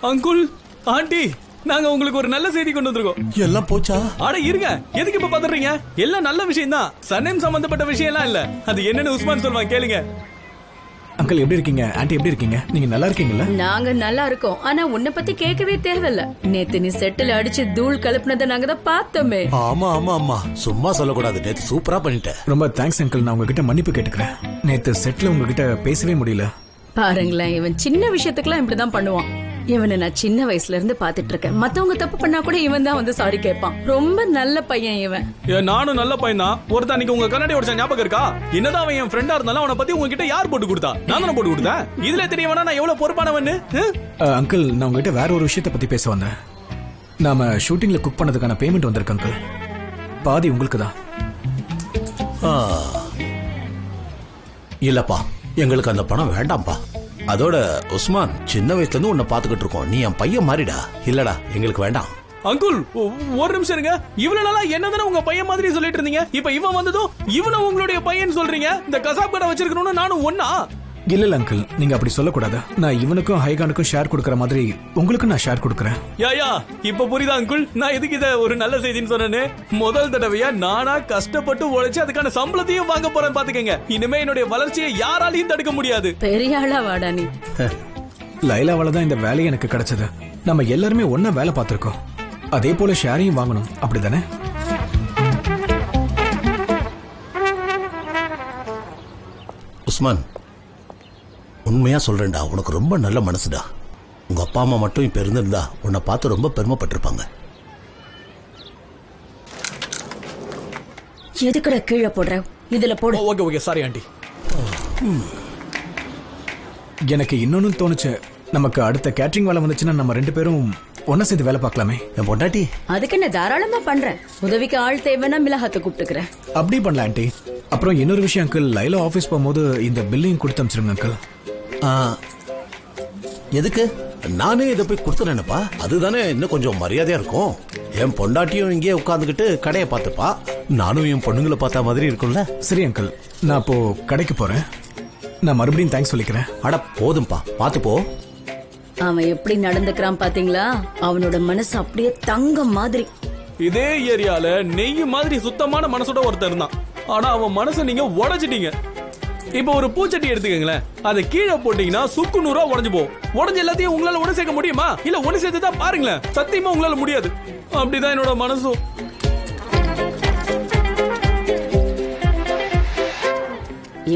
Uncle, aunty, நாங்க உங்களுக்கு ஒரு நல்ல செய்தி கொண்டு வந்திருக்கோம். எல்லாம் போச்சா? அட இருங்க, எதுக்கு இப்ப பதறீங்க? எல்லாம் நல்ல விஷயம் தான். சன்னேம் சம்பந்தப்பட்ட விஷயம் எல்லாம் இல்ல. அது என்னன்னு உஸ்மான் சொல்லுவாங்க, கேளுங்க. அங்கிள் எப்படி இருக்கீங்க? ஆண்டி எப்படி இருக்கீங்க? நீங்க நல்லா இருக்கீங்களா? நாங்க நல்லா இருக்கோம். ஆனா உன்னை பத்தி கேட்கவே தேவையில்ல. நேத்து நீ செட்டில் அடிச்சு தூள் கலப்புனதை நாங்க தான் பார்த்தோமே. ஆமா ஆமா ஆமா, சும்மா சொல்லக்கூடாது. நேத்து சூப்பரா பண்ணிட்டேன். ரொம்ப தேங்க்ஸ் அங்கிள். நான் உங்ககிட்ட மன்னிப்பு கேட்டுக்கிறேன். நேத்து செட்ல உங்ககிட்ட பேசவே முடியல. பாருங்களேன், இவன் சின்ன விஷயத்துக்குலாம் இப்படிதான் பண்ணுவான். இவனை நான் சின்ன வயசுல இருந்து பாத்துட்டு இருக்கேன். மத்தவங்க தப்பு பண்ணா கூட இவன் தான் வந்து சாரி கேட்பான். ரொம்ப நல்ல பையன் இவன். நானும் நல்ல பையன் தான். ஒருத்தன் அன்னைக்கு உங்க கண்ணாடி உடைச்ச ஞாபகம் இருக்கா? என்னதான் அவன் என் ஃப்ரெண்டா இருந்தாலும் அவனை பத்தி உங்ககிட்ட யார் போட்டு கொடுத்தா? நான் தானே போட்டு கொடுத்தேன். இதுல தெரிய வேணா நான் எவ்வளவு பொறுப்பானவன்னு. அங்கிள், நான் உங்ககிட்ட வேற ஒரு விஷயத்தை பத்தி பேச வந்தேன். நாம ஷூட்டிங்ல குக் பண்ணதுக்கான பேமெண்ட் வந்திருக்கு அங்கிள். பாதி உங்களுக்கு தான். இல்லப்பா, எங்களுக்கு அந்த பணம் வேண்டாம்ப்பா. அதோட உஸ்மான், சின்ன வயசுல இருந்து உன்னை பாத்துக்கிட்டு இருக்கோம். நீ என் பையன் மாறிடா. இல்லடா, எங்களுக்கு வேண்டாம். அங்குள், ஒரு நிமிஷம் இருங்க. இவ்வளவு நாளா என்னதானே உங்க பையன் மாதிரி சொல்லிட்டு இருந்தீங்க. இப்ப இவன் வந்ததும் இவனை உங்களுடைய பையன் சொல்றீங்க. இந்த கசாப் கடை வச்சிருக்கணும்னு நானும் ஒன்னா? இல்ல இல்ல அங்கிள், நீங்க அப்படி சொல்லக்கூடாது. நான் இவனுக்கும் ஹைகானுக்கும் ஷேர் கொடுக்கற மாதிரி உங்களுக்கு நான் ஷேர் கொடுக்கறேன். யா இப்ப புரியுதா அங்குள்? நான் எதுக்கு இத ஒரு நல்ல செய்தின்னு சொன்னேன்னு? முதல் தடவையா நானா கஷ்டப்பட்டு உழைச்சு அதுக்கான சம்பளத்தையும் வாங்க போறேன். பாத்துக்கங்க, இனிமே என்னுடைய வளர்ச்சியை யாராலையும் தடுக்க முடியாது. பெரிய ஆளா வாடா நீ. லைலாவால தான் இந்த வேலை எனக்கு கிடைச்சது. நம்ம எல்லாருமே ஒன்னா வேலை பார்த்திருக்கோம். அதே போல ஷேரையும் வாங்கணும், அப்படிதானே? உஸ்மான், உண்மையா சொல்றேன்டா, உனக்கு ரொம்ப நல்ல மனசுடா. உங்க அப்பா அம்மா மட்டும் இப்ப இருந்திருந்தா உன்னை பார்த்து ரொம்ப பெருமைப்பட்டிருப்பாங்க. எதுக்குட கீழே போடுற? இதுல போடு. Okay sorry aunty. எனக்கு இன்னொன்னு தோணுச்சு. நமக்கு அடுத்த கேட்டரிங் வேலை வந்துச்சுன்னா நம்ம ரெண்டு பேரும் ஒன்னா சேர்ந்து வேலை பார்க்கலாமே. என் பொண்டாட்டி அதுக்கு என்ன தாராளமா பண்றேன். உதவிக்கு ஆள் தேவைன்னா மிளகாத்த கூப்பிட்டுக்கிறேன். அப்படி பண்ணலாம் ஆண்டி. அப்புறம் இன்னொரு விஷயம் அங்கிள், லைலா ஆபீஸ் போகும்போது இந்த பில்லையும் கொடுத்து அனுப்பிச்சிருங்க அங்கிள். எதுக்கு? நானே இதை போய் கொடுத்துறேன்ப்பா. அதுதானே இன்னும் கொஞ்சம் மரியாதையா இருக்கும். என் பொண்டாட்டியும் இங்கே உட்காந்துக்கிட்டு கடையை பார்த்துப்பா. நானும் என் பொண்ணுங்களை பார்த்தா மாதிரி இருக்கும்ல. சரி அங்கிள், நான் இப்போ கடைக்கு போறேன். நான் மறுபடியும் தேங்க்ஸ் சொல்லிக்கிறேன். அட போதும்பா, பார்த்து போ. அவன் எப்படி நடந்துக்கிறான் பாத்தீங்களா? அவனோட மனசு அப்படியே தங்கம் மாதிரி. இதே ஏரியால நெய் மாதிரி சுத்தமான மனசோட ஒருத்தர் இருந்தான். ஆனா அவன் மனசை நீங்க உடைச்சிட்டீங்க. இப்ப ஒரு பூச்சட்டி எடுத்துக்கங்களேன். அதை கீழே போட்டீங்கன்னா சுக்கு நூறா உடஞ்சு போகும். உடஞ்ச எல்லாத்தையும் உங்களால ஒண்ணு சேர்க்க முடியுமா? இல்ல ஒண்ணு சேர்த்து தான் பாருங்களேன். சத்தியமா உங்களால முடியாது. அப்படிதான் என்னோட மனசும்.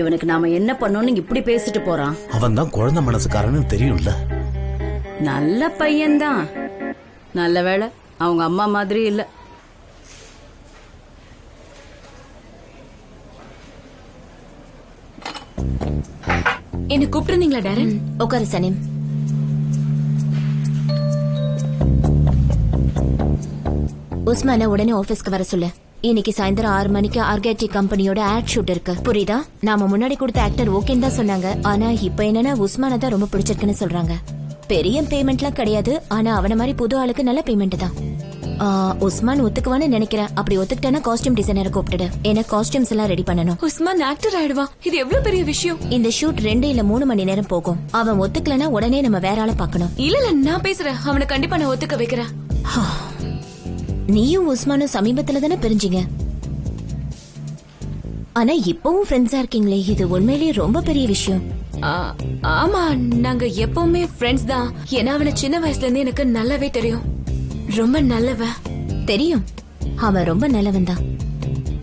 இவனுக்கு நாம என்ன பண்ணோம்னு இப்படி பேசிட்டு போறான். அவன் தான் குழந்தை மனசுக்காரன்னு தெரியும்ல. நல்ல பையன்தான். நல்ல வேளை அவங்க அம்மா மாதிரி இல்ல. என்ன கூப்பிட்டுருந்தீங்களா டாரன்? உட்காரு சனீம். உஸ்மான உடனே ஆபீஸ்க்கு வர சொல்லு. இன்னைக்கு சாயந்தரம் 6 மணிக்கு ஆர்கேடி கம்பெனியோட ஆட் ஷூட் இருக்கு. புரியுதா? நாம முன்னாடி கொடுத்த ஆக்டர் ஓகேன்னு தான் சொன்னாங்க. ஆனா இப்ப என்னன்னா உஸ்மான தான் ரொம்ப பிடிச்சிருக்குன்னு சொல்றாங்க. பெரிய பேமெண்ட்லாம் கிடையாது. ஆனா அவன மாதிரி புது ஆளுக்கு நல்ல பேமெண்ட் தான். உஸ்மான் ஒத்துக்குவான்னு நினைக்கிறேன். அப்படி ஒத்துக்கிட்டா காஸ்டியூம் டிசைனரை கூப்பிட்டுடு. ஏன்னா காஸ்டியூம்ஸ் எல்லாம் ரெடி பண்ணணும். உஸ்மான் ஆக்டர் ஆயிடுவா. இது எவ்வளவு பெரிய விஷயம். இந்த ஷூட் 2 இல்ல 3 மணி நேரம் போகும். அவன் ஒத்துக்கலனா உடனே நம்ம வேற ஆளை பார்க்கணும். இல்ல நான் பேசுறேன். அவனை கண்டிப்பா நான் ஒத்துக்க வைக்கிறேன். நீயும் உஸ்மானும் சமீபத்துல தானே பிரிஞ்சீங்க. ஆனா இப்பவும் ஃப்ரெண்ட்ஸா இருக்கீங்களே, இது உண்மையிலேயே ரொம்ப பெரிய விஷயம். ஆமா, நாங்க எப்பவுமே ஃப்ரெண்ட்ஸ் தான். ஏன்னா அவனை சின்ன வயசுல இருந்து எனக்கு நல்லாவே தெரியும். ரொம்ப நல்லவன். தெரியும், அவன் ரொம்ப நல்லவன் தான்.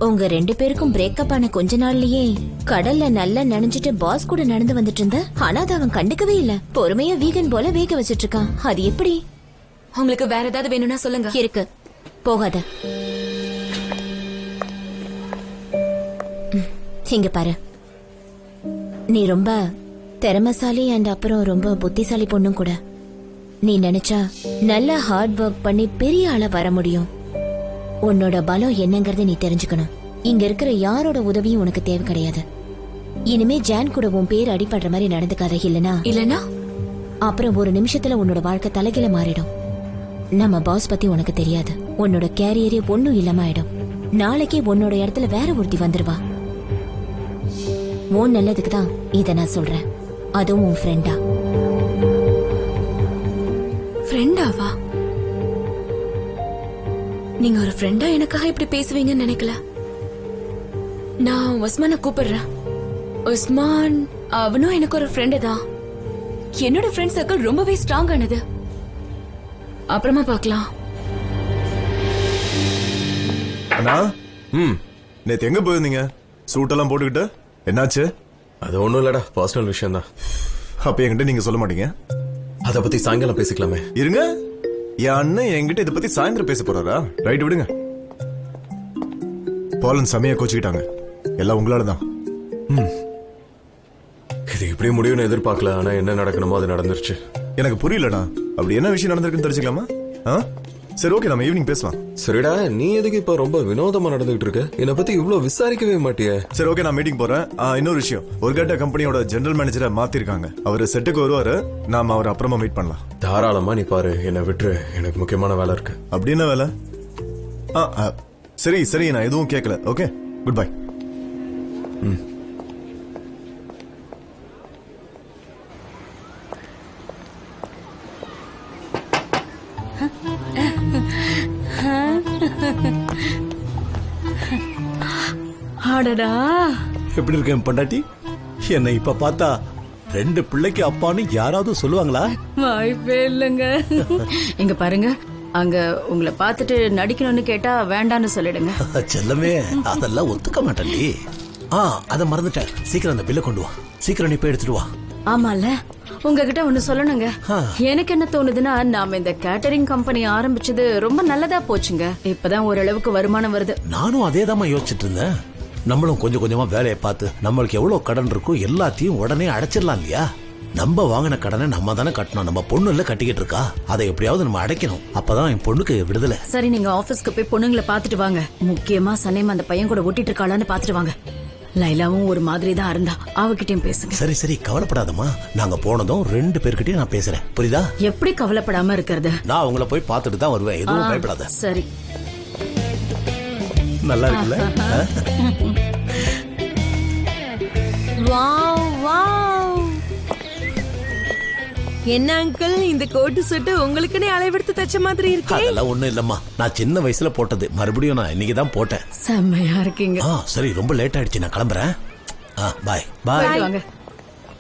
உங்க 2 பேருக்கும் பிரேக்கப் ஆன கொஞ்ச நாள்லயே கடல்ல நல்லா நனைஞ்சிட்டு பாஸ் கூட நடந்து வந்துட்டு இருந்த. ஆனா அதை அவன் கண்டுக்கவே இல்ல. பொறுமையா வீகன் போல வேக வச்சிட்டு இருக்கான். அது எப்படி? உங்களுக்கு வேற ஏதாவது வேணும்னா சொல்லுங்க. இருக்கு, போகாத. இங்க பாரு, நீ ரொம்ப திறமைசாலி அண்ட் அப்புறம் ரொம்ப புத்திசாலி பொண்ணும் கூட. நீ நினைச்சா நல்ல ஹார்ட் ஒர்க் பண்ணி பெரிய ஆளா வர முடியும். உன்னோட பலம் என்னங்கறத நீ தெரிஞ்சுக்கணும். இங்க இருக்கிற யாரோட உதவியும் உனக்கு தேவை கிடையாது. இனிமே ஜான் கூட உன் பேர் அடிபடுற மாதிரி நடந்துக்காத. இல்லனா அப்புறம் ஒரு நிமிஷத்துல உன்னோட வாழ்க்கை தலைகீழ மாறிடும். நம்ம பாஸ் பத்தி உனக்கு தெரியாது. உன்னோட கேரியரே ஒண்ணும் இல்லாம ஆயிடும். நாளைக்கே உன்னோட இடத்துல வேற ஒருத்தி வந்துருவா. உன் நல்லதுக்கு தான் இத நான் சொல்றேன். அதுவும் உன் ஃப்ரெண்டா. ஃப்ரெண்டாவா? நீங்க ஒரு ஃப்ரெண்டா எனக்காக இப்படி பேசுவீங்கன்னு நினைக்கல. நான் உஸ்மானை கூப்பிடுறேன். உஸ்மான் அவனும் எனக்கு ஒரு ஃப்ரெண்டு தான். என்னோட ஃப்ரெண்ட் சர்க்கிள் ரொம்பவே ஸ்ட்ராங் ஆனது. அப்புறமா பார்க்கலாம். அண்ணா, நேத்து எங்க போயிருந்தீங்க? சூட்டெல்லாம் போட்டுக்கிட்டு என்னாச்சு? அது ஒண்ணும் இல்லடா, பர்சனல் விஷயம் தான். அப்ப என்கிட்ட நீங்க சொல்ல மாட்டீங்க? அத பத்தி சாயங்காலம் பேசிக்கலாமே. இருங்க, என் அண்ணன் என்கிட்ட இதை பத்தி சாயந்தரம் பேச போறாரா? ரைட், விடுங்க. பாலன் செமையா கோச்சுக்கிட்டாங்க. எல்லாம் உங்களாலதான். இது இப்படி முடியும்னு எதிர்பார்க்கல. ஆனா என்ன நடக்கணுமோ அது நடந்துருச்சு. எனக்கு புரியலடா. அப்படி என்ன விஷயம் நடந்திருக்குன்னு தெரிஞ்சுக்கலாமா? சரி, ஓகே, நம்ம ஈவினிங் பேசலாம். சரிடா, நீ எதுக்கு இப்ப ரொம்ப வினோதமா நடந்துகிட்டு இருக்க? என்னை பத்தி இவ்வளவு விசாரிக்கவே மாட்டியே. சரி, ஓகே, நான் மீட்டிங் போறேன். இன்னொரு விஷயம், ஒரு கட்ட கம்பெனியோட ஜெனரல் மேனேஜரை மாத்திருக்காங்க. அவர் செட்டுக்கு வருவாரு. நாம அவரை அப்புறமா மீட் பண்ணலாம். தாராளமா நீ பாரு, என்னை விட்டுரு. எனக்கு முக்கியமான வேலை இருக்கு. அப்படி என்ன வேலை? சரி சரி, நான் எதுவும் கேட்கல. Okay, good bye. அடடா, எப்படி இருக்கேன் பொண்டாட்டி? என்னை இப்ப பார்த்தா 2 பிள்ளைக்கு அப்பான்னு யாராவது சொல்லுவாங்களா? வாய்ப்பே இல்லைங்க. இங்க பாருங்க, அங்க உங்களை பார்த்துட்டு நடிக்கணும்னு கேட்டா வேண்டான்னு சொல்லிடுங்க. செல்லமே, அதெல்லாம் ஒத்துக்க மாட்டேன்டி. அத மறந்துட்டேன். சீக்கிரம் அந்த பில்ல கொண்டு வா. சீக்கிரம் நீ போய் எடுத்துட்டு வா. ஆமால, உங்ககிட்ட ஒண்ணு சொல்லணுங்க. எனக்கு என்ன தோணுதுன்னா, நாம இந்த கேட்டரிங் கம்பெனி ஆரம்பிச்சது ரொம்ப நல்லதா போச்சுங்க. இப்பதான் ஓரளவுக்கு வருமானம் வருது. நானும் அதேதாம்மா யோசிச்சுட்டு இருந்தேன். நம்மளும் கொஞ்சம் கொஞ்சமா வேலையை பார்த்து நம்மளுக்கு எவ்வளவு கடன் இருக்கோ எல்லாத்தையும் உடனே அடைச்சிடலாம் இல்லையா? நம்ம வாங்கின கடனை நம்ம தானே கட்டணும். நம்ம பொண்ணு இல்ல கட்டிக்கிட்டு இருக்கா, அதை எப்படியாவது நம்ம அடைக்கணும். அப்பதான் என் பொண்ணுக்கு விடுதலை. சரி, நீங்க ஆபீஸ்க்கு போய் பொண்ணுங்களை பாத்துட்டு வாங்க. முக்கியமா சனேம் அந்த பையன் கூட ஓட்டிட்டு இருக்காளான்னு பாத்துட்டு வாங்க. லைலாவும் ஒரு மாதிரி தான் இருந்தா, அவகிட்டயும் பேசுங்க. சரி சரி, கவலைப்படாதம்மா. நாங்க போனதும் 2 பேர்கிட்டயும் நான் பேசுறேன், புரியுதா? எப்படி கவலைப்படாம இருக்கிறது? நான் அவங்கள போய் பார்த்துட்டு தான் வருவேன். எதுவும் பயப்படாத. சரி, நல்லா இருக்குல்ல? Wow wow. என்ன அங்கிள், இந்த கோட்டு சட்டை உங்களுக்குனே அளவெடுத்து தச்ச மாதிரி இருக்கு. அதெல்லாம் ஒண்ணும் இல்லம்மா, நான் சின்ன வயசுல போட்டது. மறுபடியும் நான் இன்னைக்கு தான் போட்டேன். செம்மையா இருக்கீங்க. சரி, ரொம்ப லேட் ஆயிடுச்சு, நான் கிளம்புறேன். பாய் பாய். போயிட்டு வாங்க.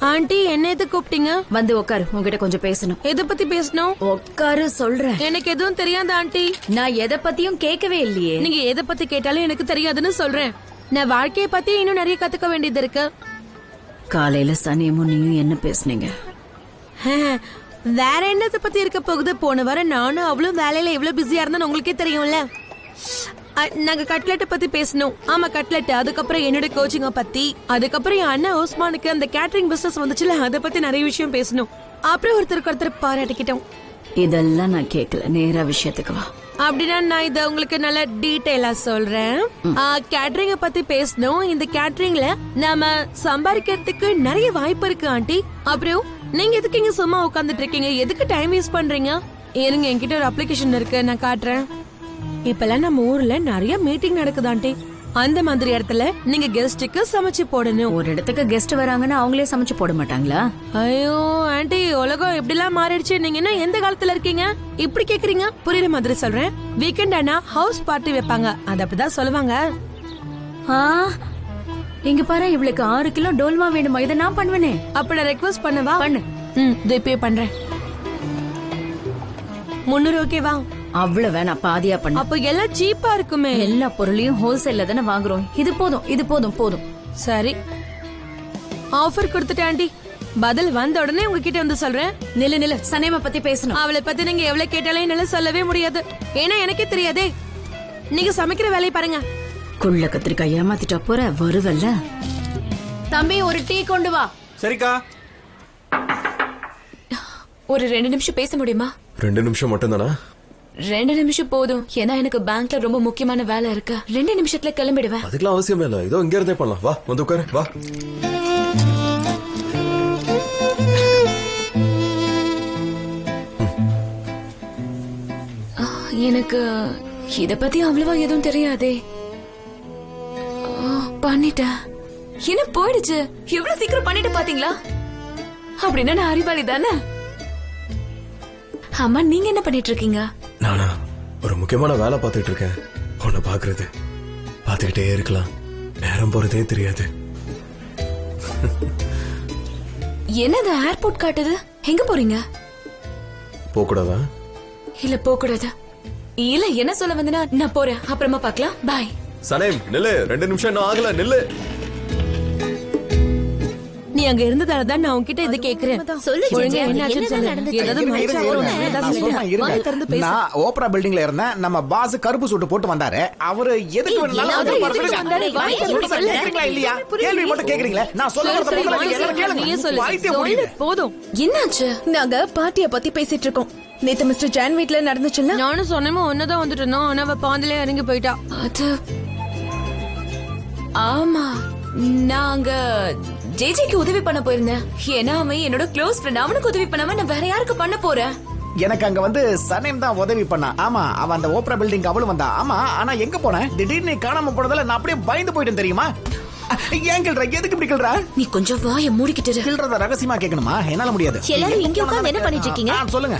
ஆண்டி, என்ன எது கூப்பிட்டீங்க? வந்து உட்காரு, உங்ககிட்ட கொஞ்சம் பேசணும். எதை பத்தி பேசணும்? உட்காரு, சொல்றேன். எனக்கு எதுவும் தெரியாது ஆண்டி. நான் எதை பத்தியும் கேட்கவே இல்லையே. நீங்க எதை பத்தி கேட்டாலும் எனக்கு தெரியாதுன்னு சொல்றேன். நான் வாழ்க்கைய பத்தி இன்னும் நிறைய கத்துக்க வேண்டியது இருக்கு. காலையில சனியமும் நீயும் என்ன பேசுனீங்க? வேற என்னத்தை பத்தி இருக்க போகுது? போன வாரம் நானும் அவளும் வேலையில எவ்வளவு பிஸியா இருந்தான்னு உங்களுக்கே தெரியும்ல. நாங்க கட்லெட்டை பத்தி பேசணும். ஆமா, கட்லெட். அதுக்கப்புறம் என்னோட கோச்சிங்க பத்தி, அதுக்கப்புறம் என் அண்ணன் உஸ்மானுக்கு அந்த கேட்டரிங் பிசினஸ் வந்துச்சுல, அதை பத்தி நிறைய விஷயம் பேசணும். அப்புறம் ஒருத்தர் பாராட்டிக்கிட்டோம். இதெல்லாம் நான் கேட்கல, நேரா விஷயத்துக்கு வா. அப்படின்னா நான் இத உங்களுக்கு நல்ல டீடைலா சொல்றேன். கேட்டரிங்க பத்தி பேசணும். இந்த கேட்டரிங்ல நாம சம்பாதிக்கிறதுக்கு நிறைய வாய்ப்பு இருக்கு ஆண்டி. அப்புறம் நீங்க எதுக்கு இங்க சும்மா உட்கார்ந்துட்டு இருக்கீங்க? எதுக்கு டைம் வேஸ்ட் பண்றீங்க? இருங்க, என்கிட்ட ஒரு அப்ளிகேஷன் இருக்கு, நான் காட்டுறேன். இப்பெல்லாம் நம்ம ஊர்ல நிறைய மீட்டிங் நடக்குது ஆண்டி. அந்த மாதிரி இடத்துல நீங்க கெஸ்டுக்கு சமைச்சு போடணும். ஒரு இடத்துக்கு கெஸ்ட் வராங்கன்னா அவங்களே சமைச்சு போட மாட்டாங்களா? ஐயோ ஆண்டி, உலகம் எப்படிலாம் மாறிடுச்சு. நீங்க என்ன எந்த காலத்துல இருக்கீங்க? இப்படி கேக்குறீங்க. புரியுற மாதிரி சொல்றேன். வீக்கெண்ட் ஆனா ஹவுஸ் பார்ட்டி வைப்பாங்க, அது அப்படிதான் சொல்லுவாங்க. இங்க பாரு, இவளுக்கு 6 கிலோ டோல்மா வேணுமா? இதை நான் பண்ணுவேனே. அப்ப நான் ரெக்வெஸ்ட் பண்ணவா? பண்ணு. பே பண்றேன். 300 ஓகேவா? அவ்வளவு வேணாம், பாதியா பண்ணு. அப்ப எல்லாம் சீப்பா இருக்குமே. எல்லா பொருளையும் ஹோல்சேல்ல தானே வாங்குறோம். இது போதும், இது போதும், போதும். சரி, ஆஃபர் கொடுத்துட்டேன் ஆண்டி. பதில் வந்த உடனே உங்ககிட்ட வந்து சொல்றேன். நில்லு, சனேம பத்தி பேசணும். அவளை பத்தி நீங்க எவ்வளவு கேட்டாலும் என்னால சொல்லவே முடியாது. ஏன்னா எனக்கே தெரியாதே. நீங்க சமைக்கிற வேலையை பாருங்க. குள்ள கத்திரிக்காய் ஏமாத்திட்டா போற, வருவல்ல. தம்பி, ஒரு டீ கொண்டு வா. சரிக்கா. ஒரு 2 நிமிஷம் பேச முடியுமா? 2 நிமிஷம் மட்டும் தானா? 2 நிமிஷம் போதும். ஏன்னா எனக்கு பேங்க்ல ரொம்ப முக்கியமான வேலை இருக்கு. 2 நிமிஷத்துல கிளம்பிடுவேன். அதுக்கெல்லாம் அவசியமே இல்ல. இதோ இங்க இருந்தே பண்ணலாம். வா, வந்து உட்காரு. வா. எனக்கு இத பத்தி அவ்வளவா எதுவும் தெரியாதே. பண்ணிட்டேன். என்ன போயிடுச்சு? எவ்வளவு சீக்கிரம் பண்ணிட்டு பாத்தீங்களா? அப்படின்னா நான் அறிவாளி தானே? அம்மா நீங்க என்ன பண்ணிட்டு இருக்கீங்க? நானா ஒரு முக்கியமான வேலை பார்த்துட்டு இருக்கேன். உன்னை பாக்குறது பார்த்துக்கிட்டே இருக்கலாம், நேரம் போறதே தெரியாது. என்னது ஏர்போர்ட் காட்டுது? எங்க போறீங்க? போகக்கூடாதா? இல்ல போக கூடாது. இல்ல என்ன சொல்ல வந்தனா நான் போறேன், அப்புறமா பார்க்கலாம். பாய். சனேம் நில்லு, 2 நிமிஷம் இன்னும் ஆகல, நில்லு. நீ அங்க இருந்ததால தான் நான் உன்கிட்ட இதை கேக்குறேன். சொல்லு ஒழுங்கா ஜெஜே, என்ன ஆச்சுன்னு என்னதான் சொல்லு. நடந்துச்சு? ஏதாவது இருங்க, மறைச்சா இருங்க, வரும். இருங்க. ஏதாவது நான் சொல்லு. சொல்றேன், இருங்க. வாயை திறந்து பேசு. நான் ஓப்ரா பில்டிங்ல இருந்தேன். நம்ம பாஸ் கருப்பு சூட்டு போட்டு வந்தாரு. அவரு எதுக்கு வேணாலும் எல்லாரும் வந்து எதுக்கு பாருங்க. வந்தாரு? வாயை சொல்றேன், திறந்து சொல்லு. கேக்குறீங்களா இல்லையா? கேள்வி மட்டும் கேக்குறீங்களே. நான் சொல்ல சரி, வரத சரி, முதல்ல வாயை நீங்க எல்லாரும் திறந்து நீயே கேளுங்க. சொல்லு. வாய்த்தே சொல்லு, முடியுது. போதும். என்னாச்சு? நாங்க பார்ட்டிய பத்தி பேசிட்டு இருக்கோம். நேத்து மிஸ்டர் ஜான் வீட்ல நடந்துச்சுல்ல? நானும் சொன்னேன் ஒன்னதான் வந்துட்டு இருந்தோம். ஆனா அவ பாந்திலே இறங்கி போயிட்டா. அது ஆமா, நாங்க ஜேஜேக்கு உதவி பண்ண போயிருந்தேன். ஏன்னா அவன் என்னோட க்ளோஸ் ஃப்ரெண்ட். அவனுக்கு உதவி பண்ணாம நான் வேற யாருக்கு பண்ண போறேன்? எனக்கு அங்க வந்து சனேம் தான் உதவி பண்ணா. ஆமா, அவ அந்த ஓப்ரா பில்டிங் அவளும் வந்தா. ஆமா, ஆனா எங்க போன? திடீர்னு நீ காணாம போனதால நான் அப்படியே பயந்து போயிட்டேன் தெரியுமா? ஏன் கிள்ற? எதுக்கு இப்படி கிள்ற? நீ கொஞ்சம் வாயை மூடிக்கிட்டு இரு. கிள்றத ரகசியமா கேட்கணுமா? என்னால முடியாது. எல்லாரும் இங்க உட்கார்ந்து என்ன பண்ணிட்டு இருக்கீங்க? சொல்லுங்க.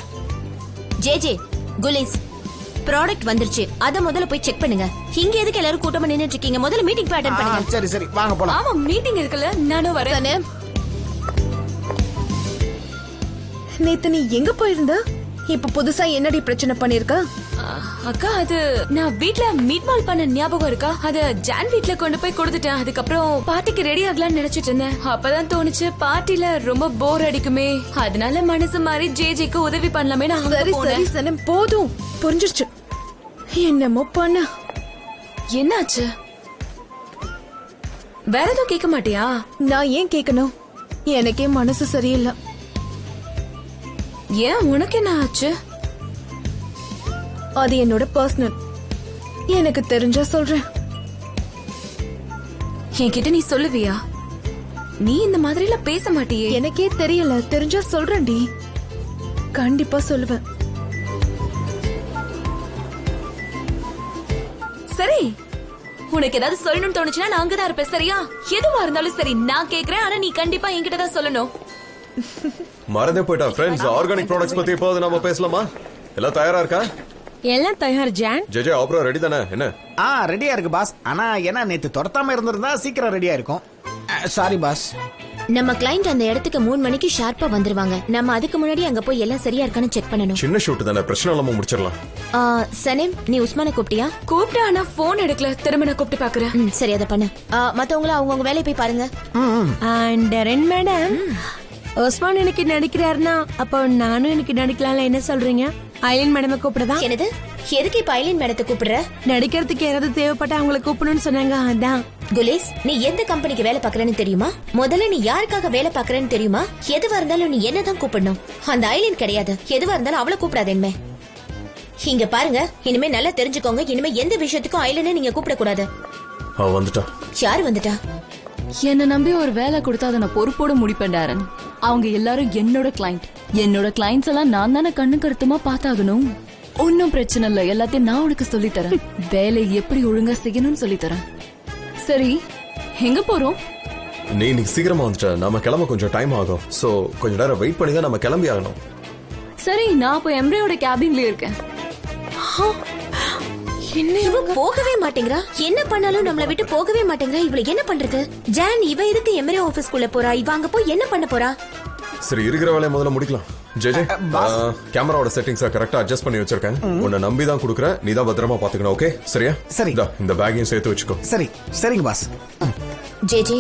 ஜேஜே, குலேஸ், ப்ராடக்ட் வந்துருச்சு. அத முதல்ல போய் செக் பண்ணுங்க. இங்க எதுக்கு எல்லாரும் கூட்டமா நின்னுட்டு இருக்கீங்க? முதல்ல மீட்டிங் போய் அட்டெண்ட் பண்ணுங்க. சரி சரி, வாங்க போலாம். ஆமா, மீட்டிங் இருக்குல்ல, நானும் வரேன். சனே, நேத்து நீ எங்க போயிருந்த? இப்ப புதுசா என்னடி பிரச்சனை பண்ணிருக்க? அக்கா, அது நான் வீட்ல மீட் மால் பண்ண ஞாபகம் இருக்கா? அத ஜான் வீட்ல கொண்டு போய் கொடுத்துட்டேன். அதுக்கப்புறம் பார்ட்டிக்கு ரெடி ஆகலாம்னு நினைச்சிட்டு இருந்தேன். அப்பதான் தோணுச்சு பார்ட்டில ரொம்ப போர் அடிக்குமே, அதனால மனசு மாறி ஜேஜேக்கு உதவி பண்ணலாமே நான் சரி அங்க சரி போனேன். சனே, போதும், புரிஞ்சிருச்சு. என்னமோ பண்ண. என்னாச்சு? வேற எதுவும் கேட்க மாட்டியா? நான் ஏன் கேட்கணும்? எனக்கே மனசு சரியில்லை. ஏன், உனக்கு என்ன ஆச்சு? அது என்னோட பர்சனல். எனக்கு தெரிஞ்சா சொல்றேன். என்கிட்ட நீ சொல்லுவியா? நீ இந்த மாதிரி எல்லாம் பேச மாட்டியே. எனக்கே தெரியல, தெரிஞ்சா சொல்றேன்டி. கண்டிப்பா சொல்லுவேன். சரி, உனக்கு ஏதாவது சொல்லணும்னு தோணுச்சுன்னா நான் அங்கதான் இருப்பேன். சரியா? எதுவா இருந்தாலும் சரி, நான் கேக்குறேன். ஆனா நீ கண்டிப்பா என்கிட்ட தான் சொல்லணும். மறந்தே போயிட்டா. ஃப்ரெண்ட்ஸ், ஆர்கானிக் ப்ராடக்ட்ஸ் பத்தி இப்போது நாம பேசலாமா? எல்லாம் தயாரா இருக்கா? எல்லாம் தயார் ஜான். ஜெஜே, அப்புறம் ரெடி தானே? என்ன ரெடியா இருக்கு பாஸ். ஆனா என்ன, நேத்து துரத்தாம இருந்திருந்தா சீக்கிரம் ரெடியா இருக்கும். Sorry boss. நம்ம கிளையண்ட் அந்த இடத்துக்கு 3 மணிக்கு ஷார்ப்பா வந்துருவாங்க. நம்ம அதுக்கு முன்னாடி அங்க போய் எல்லாம் சரியா இருக்கான்னு செக் பண்ணணும். சின்ன ஷூட் தானே, பிரச்சனை இல்லாம முடிச்சிடலாம். சனேம், நீ உஸ்மானை கூப்பிட்டியா? கூப்பிட்டு, ஆனா போன் எடுக்கல. திரும்ப நான் கூப்பிட்டு பாக்குறேன். சரி, அதை பண்ணு. மத்தவங்கள அவங்கவுங்க வேலையை போய் பாருங்க. அண்ட் ரென் மேடம், உஸ்மான் எனக்கு நடிக்கிறாருன்னா அப்போ நானும் எனக்கு நடிக்கலாம்ல, என்ன சொல்றீங்க? ஐலின் மேடம் கூப்பிடுதா? என்னது? எதுக்கு இப்ப ஐலின் மேடத்தை கூப்பிடுற? நடிக்கிறதுக்கு யாராவது தேவைப்பட்டா அவங்களை கூப்பிடணும்னு சொன்னாங்க, அதான். குலேஸ், நீ எந்த கம்பெனிக்கு வேலை பாக்குறேன்னு தெரியுமா? முதல்ல நீ யாருக்காக வேலை பாக்குறேன்னு தெரியுமா? எதுவா இருந்தாலும் நீ என்னதான் கூப்பிடணும். அந்த ஐலின் கிடையாது. எதுவா இருந்தாலும் அவளை கூப்பிடாத. இனிமே இங்க பாருங்க, இனிமே நல்லா தெரிஞ்சுக்கோங்க. இனிமே எந்த விஷயத்துக்கும் ஐலினை நீங்க கூப்பிடக்கூடாது. அவ வந்துட்டா. யாரு வந்துட்டா? என்ன நம்பி ஒரு வேலை கொடுத்தா அதை நான் பொறுப்போட முடிப்பேன் டாரன். அவங்க எல்லாரும் என்னோட கிளைண்ட். என்னோட கிளைண்ட்ஸ் எல்லாம் நான் தானே கண்ணு கருத்துமா பார்த்தாகணும். ஒன்னும் பிரச்சனை இல்ல, எல்லாத்தையும் நான் உனக்கு சொல்லி தரேன். வேலை எப்படி ஒழுங்கா செய்யணும்னு சொல்லி தரேன். சரி, எங்க போறோம்? நீ சீக்கிரமா வந்துட்ட. நாம கிளம்ப கொஞ்சம் டைம் ஆகும். சோ கொஞ்ச நேரம் வெயிட் பண்ணி தான் நம்ம கிளம்பி ஆகணும். சரி, நான் இப்போ எம்ரேயோட கேபின்ல இருக்கேன். இவ போகவே மாட்டேங்கிறா. என்ன பண்ணாலும் நம்மள விட்டு போகவே மாட்டேங்கிறா. இவள என்ன பண்றது? ஜான், இவ எதுக்கு எம்ரே ஆபீஸ்க்குள்ள போறா? இவ அங்க போய் என்ன பண்ண போறா? சரி, இருக்கிற வேலையை முதல்ல முடிக்கலாம். ஜெஜே, கேமராவோட செட்டிங்ஸை கரெக்டா அட்ஜஸ்ட் பண்ணி வச்சிருக்கேன். உன்னை நம்பி தான் கொடுக்குறேன். நீ தான் பத்திரமா பாத்துக்கணும். ஓகே? சரியா? சரி. இந்த பேக்கையும் சேர்த்து வச்சுக்கோ. சரி சரிங்க பாஸ். ஜேஜே,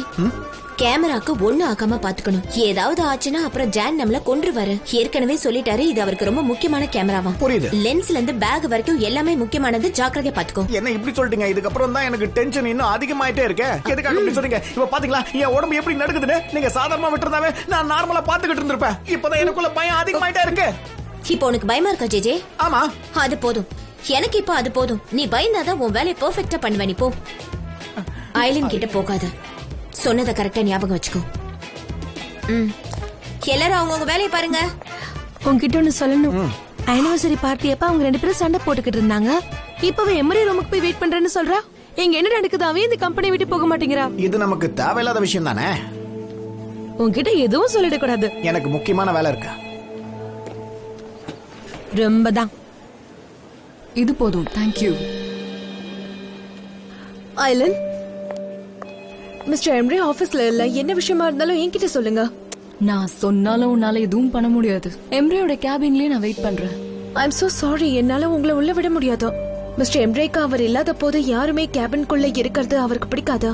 கேமராக்கு ஒண்ணு ஆகாம பாத்துக்கணும். ஏதாவது ஆச்சுன்னா அப்புறம் ஜான் நம்மள கொன்றுவாரு. ஏற்கனவே சொல்லிட்டாரு, இது அவருக்கு ரொம்ப முக்கியமான கேமராவா. புரியுது. லென்ஸ்ல இருந்து பேக் வரைக்கும் எல்லாமே முக்கியமானது. ஜாக்கிரதையா பாத்துக்கோ. என்ன இப்படி சொல்லிட்டீங்க? இதுக்கப்புறம் தான் எனக்கு டென்ஷன் இன்னும் அதிகமாயிட்டே இருக்கு. எதுக்காக இப்படி சொல்றீங்க? இப்ப பாத்தீங்களா என் உடம்பு எப்படி நடக்குதுன்னு? நீங்க சாதாரணமா விட்டுருந்தாவே நான் நார்மலா பாத்துக்கிட்டு இருந்திருப்பேன். இப்பதான் எனக்குள்ள பயம் அதிகமாயிட்டே இருக்கு. இப்போ உனக்கு பயமா இருக்கா ஜேஜே? ஆமா. அது போதும். எனக்கு இப்போ அது போதும். நீ பயந்தாதான் உன் வேலையை பெர்ஃபெக்ட்டா பண்ணுவ. நீ போ. ஐலின் கிட்ட போகாத. சொன்னதை கரெக்டா ஞாபகம் வச்சுக்கோ. எல்லாரும் அவங்கவுங்க வேலையை பாருங்க. உன்கிட்ட ஒண்ணு சொல்லணும். ஆனிவர்சரி பார்ட்டி அப்ப அவங்க 2 பேரும் சண்டை போட்டுக்கிட்டு இருந்தாங்க. இப்பவே எம்ரி ரூமுக்கு போய் வெயிட் பண்றேன்னு சொல்றா. இங்க என்ன நடக்குது? அவன் இந்த கம்பெனி விட்டு போக மாட்டேங்கிறா. இது நமக்கு தேவையில்லாத விஷயம் தானே. உன்கிட்ட எதுவும் சொல்லிடக்கூடாது. எனக்கு முக்கியமான வேலை இருக்கு. ரொம்ப தான். இது போதும், தேங்க்யூ. ஐலன், மிஸ்டர் எம்ரே ஆபீஸ்ல இல்ல. என்ன விஷயமா இருந்தாலும் என்கிட்ட சொல்லுங்க. நான் சொன்னாலும் உன்னால எதுவும் பண்ண முடியாது. எம்ரேயோட கேபின்லயே நான் வெயிட் பண்றேன். ஐ எம் சோ சாரி, என்னால உங்களை உள்ள விட முடியாது. மிஸ்டர் எம்ரேக்கு அவர் இல்லாத போது யாருமே கேபின்குள்ள இருக்கிறது அவருக்கு பிடிக்காது.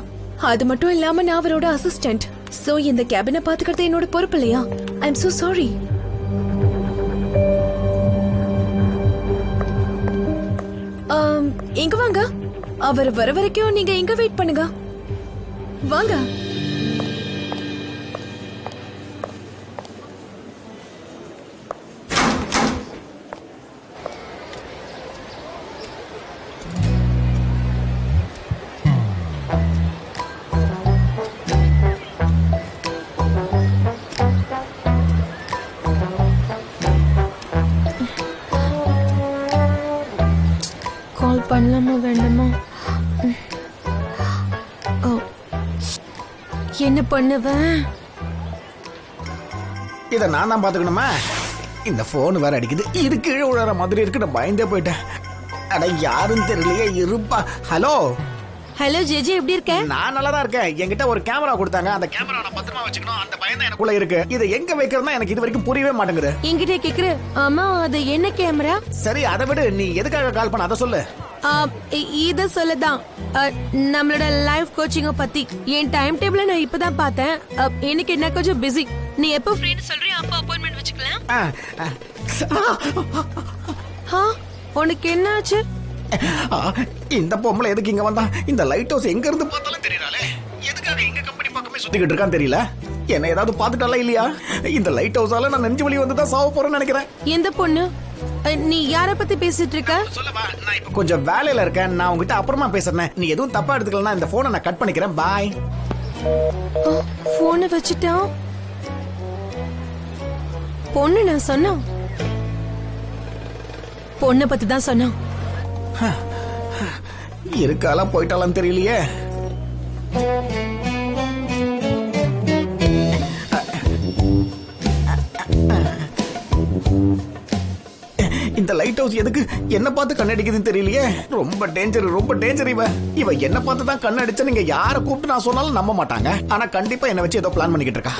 அது மட்டும் இல்லாம நான் அவரோட அசிஸ்டன்ட். சோ இந்த கேபினை பாத்துக்கிறது என்னோட பொறுப்பு இல்லையா? I am so sorry. எங்க வாங்க. அவர் வர வரைக்கும் நீங்க எங்க வெயிட் பண்ணுங்க. வாங்க. கால் பண்ணலாமா வேண்டாமா? என்ன பண்ணுவேன்? இத நான் தான் பாத்துக்கணுமா? இந்த போன் வேற அடிக்குது. இது கீழே விழுற மாதிரி இருக்கு. நான் பயந்தே போயிட்டேன். அட யாரும் தெரியலையே. இருப்பா. ஹலோ ஹலோ ஜெஜி, எப்படி இருக்க? நான் நல்லா தான் இருக்கேன். என்கிட்ட ஒரு கேமரா கொடுத்தாங்க. அந்த கேமரா நான் பத்திரமா வச்சுக்கணும். அந்த பயம் தான் எனக்குள்ள இருக்கு. இதை எங்க வைக்கிறதுனா எனக்கு இது வரைக்கும் புரியவே மாட்டேங்குது. என்கிட்ட கேக்குற? ஆமா, அது என்ன கேமரா? சரி, அதை விடு. நீ எதுக்காக கால் பண்ண அதை சொல்லு. இத சொல்லதான், நம்மளோட லைஃப் கோச்சிங்க பத்தி. என் டைம் டேபிள நான் இப்பதான் பார்த்தேன். எனக்கு என்ன கொஞ்சம் பிஸி. நீ எப்போ ஃப்ரீன்னு சொல்றியா அப்போ அப்பாயின்ட்மெண்ட் வச்சுக்கலாம். உனக்கு என்ன ஆச்சு? இந்த பொம்பளை எதுக்கு இங்க வந்தா? இந்த லைட் ஹவுஸ் எங்க இருந்து பார்த்தாலும் தெரியறாளே. எதுக்காக எங்க கம்பெனி பக்கமே சுத்திக்கிட்டு இருக்கான்னு தெரியல. என்ன ஏதாவது பாத்துட்டால இல்லையா? இந்த லைட் ஹவுஸால நான் நெஞ்சு வலி வந்து தான் சாவ போறேன்னு நினைக்கிறேன். எந்த பொண்ணு? நீ யார பத்தி பேசிட்டு இருக்க? சொல்லவா, நான் இப்ப கொஞ்சம் வேலையில இருக்கேன். நான் உங்ககிட்ட அப்புறமா பேசுறேன். நீ எதுவும் தப்பா எடுத்துக்கலனா இந்த போனை நான் கட் பண்ணிக்கிறேன். பாய். போனை வச்சுட்டான். பொண்ணு நான் சொன்னேன். பொண்ணை பத்தி தான் சொன்னான். இருக்காளா போயிட்டாலாம் தெரியலையே. இந்த லைட் ஹவுஸ் எதுக்கு என்ன பார்த்து கண்ணடிக்குதுன்னு தெரியலையே. ரொம்ப டேஞ்சர், ரொம்ப டேஞ்சர். இவ என்ன பார்த்து தான் கண்ணடிச்சா நீங்க யாரை கூப்பிட்டு நான் சொன்னாலும் நம்ப மாட்டாங்க. ஆனா கண்டிப்பா என்ன வச்சு ஏதோ பிளான் பண்ணிக்கிட்டு இருக்கா.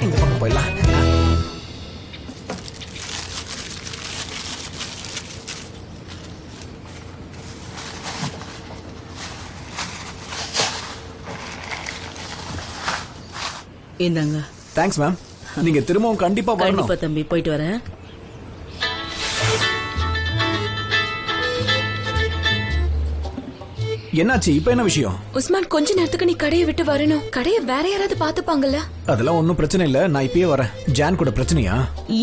இந்த பக்கம் போயிடலாம். இந்தாங்க. Thanks ma'am. நீங்க திரும்பவும் கண்டிப்பா வரணும். கண்டிப்பா தம்பி, போயிட்டு வரேன். என்னாச்சு? இப்ப என்ன விஷயம்? உஸ்மான், கொஞ்ச நேரத்துக்கு நீ கடையை விட்டு வரணும். கடையை வேற யாராவது பாத்துப்பாங்கல்ல? அதெல்லாம் ஒன்னும் பிரச்சனை இல்ல. நான் இப்பயே வரேன். ஜான் கூட பிரச்சனையா?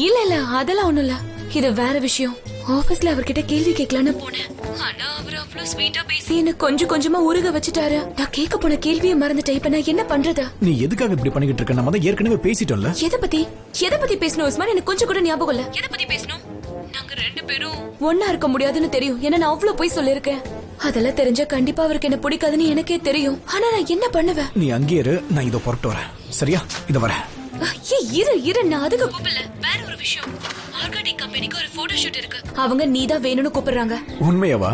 இல்ல இல்ல, அதெல்லாம் ஒண்ணும் இல்ல. இது வேற விஷயம். ஆபீஸ்ல அவர்கிட்ட கேள்வி கேட்கலான்னு போனேன். ஆனா அவர் அவ்வளவு ஸ்வீட்டா பேசி என்ன கொஞ்சம் கொஞ்சமா உருக வச்சுட்டாரு. நான் கேட்க போன கேள்வியை மறந்துட்டேன். இப்ப நான் என்ன பண்றது? நீ எதுக்காக இப்படி பண்ணிக்கிட்டு இருக்க? நம்ம தான் ஏற்கனவே பேசிட்டோம்ல. எதை பத்தி பேசணும் உஸ்மான்? எனக்கு கொஞ்சம் கூட ஞாபகம் இல்ல. எதை பத்தி பேசணும்? நாங்க ரெண்டு பேரும் ஒன்னா இருக்க முடியாதுன்னு தெரியும். ஏன்னா நான் அவ்வளவு போய் சொல்லிருக்கேன். அதெல்லாம் தெரிஞ்சா கண்டிப்பா அவருக்கு என்ன பிடிக்காதுன்னு எனக்கே தெரியும். ஆனா நான் என்ன பண்ணுவேன்? நீ அங்கே இரு, நான் இதோ புறப்பட்டு வரேன். சரியா? இத வரேன். இரு, நான் அதுக்கு கூப்பிடல. வேற ஒரு விஷயம். ஆர்கானிக் கம்பெனிக்கு ஒரு போட்டோ ஷூட் இருக்கு. அவங்க நீதான் வேணும்னு கூப்பிடுறாங்க. உண்மையாவா?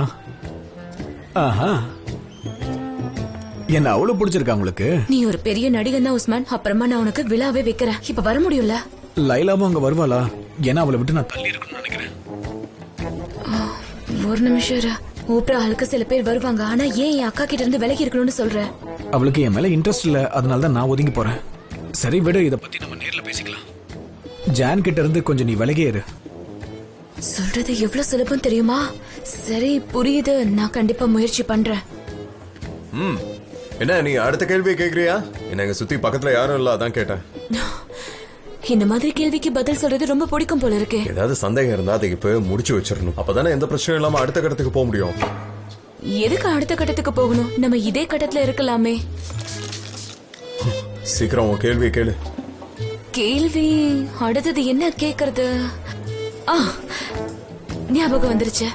ஆஹா, என்ன அவ்வளவு பிடிச்சிருக்கா உங்களுக்கு? நீ ஒரு பெரிய நடிகன் தான் உஸ்மான். அப்புறமா நான் உனக்கு விழாவே வைக்கிறேன். இப்ப வர முடியும்ல? லைலாவும் அங்க வருவாளா? ஏன்னா அவளை விட்டு நான் தள்ளி இருக்கணும்னு நினைக்கிறேன். ஒரு நிமிஷம் இரு. ஓப்ரா ஆளுக்கு சில பேர் வருவாங்க. ஆனா ஏன் என் அக்கா கிட்ட இருந்து விலகி இருக்கணும்னு சொல்ற? அவளுக்கு என் மேல இன்ட்ரெஸ்ட் இல்ல, அதனால தான் நான் ஒதுங்கி போறேன். சரி விடு, இத பத்தி நம்ம நேர்ல பேசிக்கலாம். ஜான் கிட்ட இருந்து கொஞ்சம் நீ விலகே இரு. சொல்றது எவ்வளவு சுலபம் தெரியுமா? சரி, புரியுது. நான் கண்டிப்பா முயற்சி பண்றேன். என்ன நீ அடுத்த கேள்வியை கேக்குறியா? என்ன எங்க சுத்தி பக்கத்துல யாரும் இல்ல, அதான் கேட்டேன். இந்த மாதிரி கேள்விக்கு பதில் சொல்றது ரொம்ப பிடிக்கும் போல இருக்கே. ஏதாவது சந்தேகம் இருந்தா அதை இப்ப முடிச்சு வச்சிடணும். அப்பதானே எந்த பிரச்சனையும் இல்லாம அடுத்த கட்டத்துக்கு போக முடியும். எதுக்கு அடுத்த கட்டத்துக்கு போகணும்? நம்ம இதே கட்டத்துல இருக்கலாமே. சீக்கிரம் உன் கேள்வியை கேளு. கேள்வி அடுத்தது என்ன கேக்குறது? ஞாபகம் வந்துருச்சு.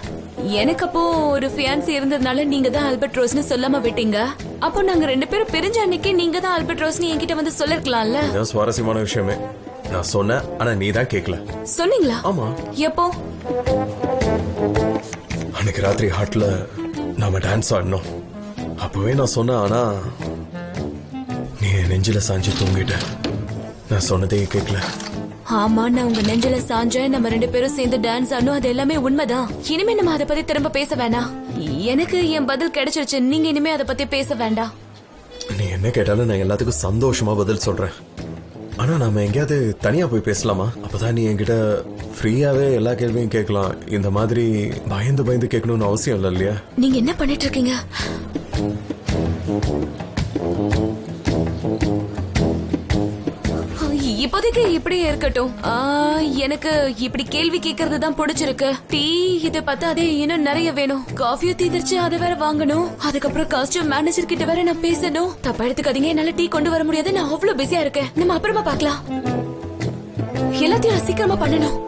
எனக்கு அப்போ ஒரு ஃபியான்சி இருந்ததுனால நீங்க தான் ஆல்பர்ட் ரோஸ்னு சொல்லாம விட்டீங்க. அப்போ நாங்க 2 பேரும் பிரிஞ்ச அன்னைக்கு நீங்க தான் ஆல்பர்ட் ரோஸ்னி என்கிட்ட வந்து சொல்லிருக்கலாம்ல. இதான் சுவாரஸ்யமான விஷயமே. நான் சொன்னேன், ஆனா நீ தான் கேட்கல. சொன்னீங்களா? ஆமா. எப்போ? அன்னைக்கு ராத்திரி ஹாட்ல நாம டான்ஸ் ஆடினோம். அப்பவே நான் சொன்னேன், ஆனா நீ நெஞ்சில சாஞ்சி தூங்கிட்ட. நான் சொன்னதே கேட்கல. ஆமா, நான் உங்க நெஞ்சில சாஞ்சேன். நம்ம 2 பேரும் சேர்ந்து டான்ஸ் ஆடணும். அது எல்லாமே உண்மைதான். இனிமே நம்ம அதை பத்தி திரும்ப பேச வேண்டாம். எனக்கு என் பதில் கிடைச்சிருச்சு. நீங்க இனிமே அதை பத்தி பேச வேண்டாம். நீ என்ன கேட்டாலும் நான் எல்லாத்துக்கும் சந்தோஷமா பதில் சொல்றேன். ஆனா நாம எங்கேயாவது தனியா போய் பேசலாமா? அப்பதான் நீ என்கிட்ட ஃப்ரீயாவே எல்லா கேள்வியும் கேட்கலாம். இந்த மாதிரி பயந்து கேட்கணும்னு அவசியம் இல்லை இல்லையா? நீங்க என்ன பண்ணிட்டு இருக்கீங்க? இப்போதைக்கு இப்படியே இருக்கட்டும். எனக்கு இப்படி கேள்வி கேட்கறது தான் பிடிச்சிருக்கு. டீ இதை பார்த்தாதே இன்னும் நிறைய வேணும். காஃபியும் தீர்ந்துருச்சு, அதை வேற வாங்கணும். அதுக்கப்புறம் காஸ்டியூம் மேனேஜர் கிட்ட வேற நான் பேசணும். தப்பா எடுத்துக்காதீங்க, என்னால டீ கொண்டு வர முடியாது. நான் அவ்வளவு பிஸியா இருக்கேன். நம்ம அப்புறமா பார்க்கலாம். எல்லாத்தையும் நான் சீக்கிரமா பண்ணணும்.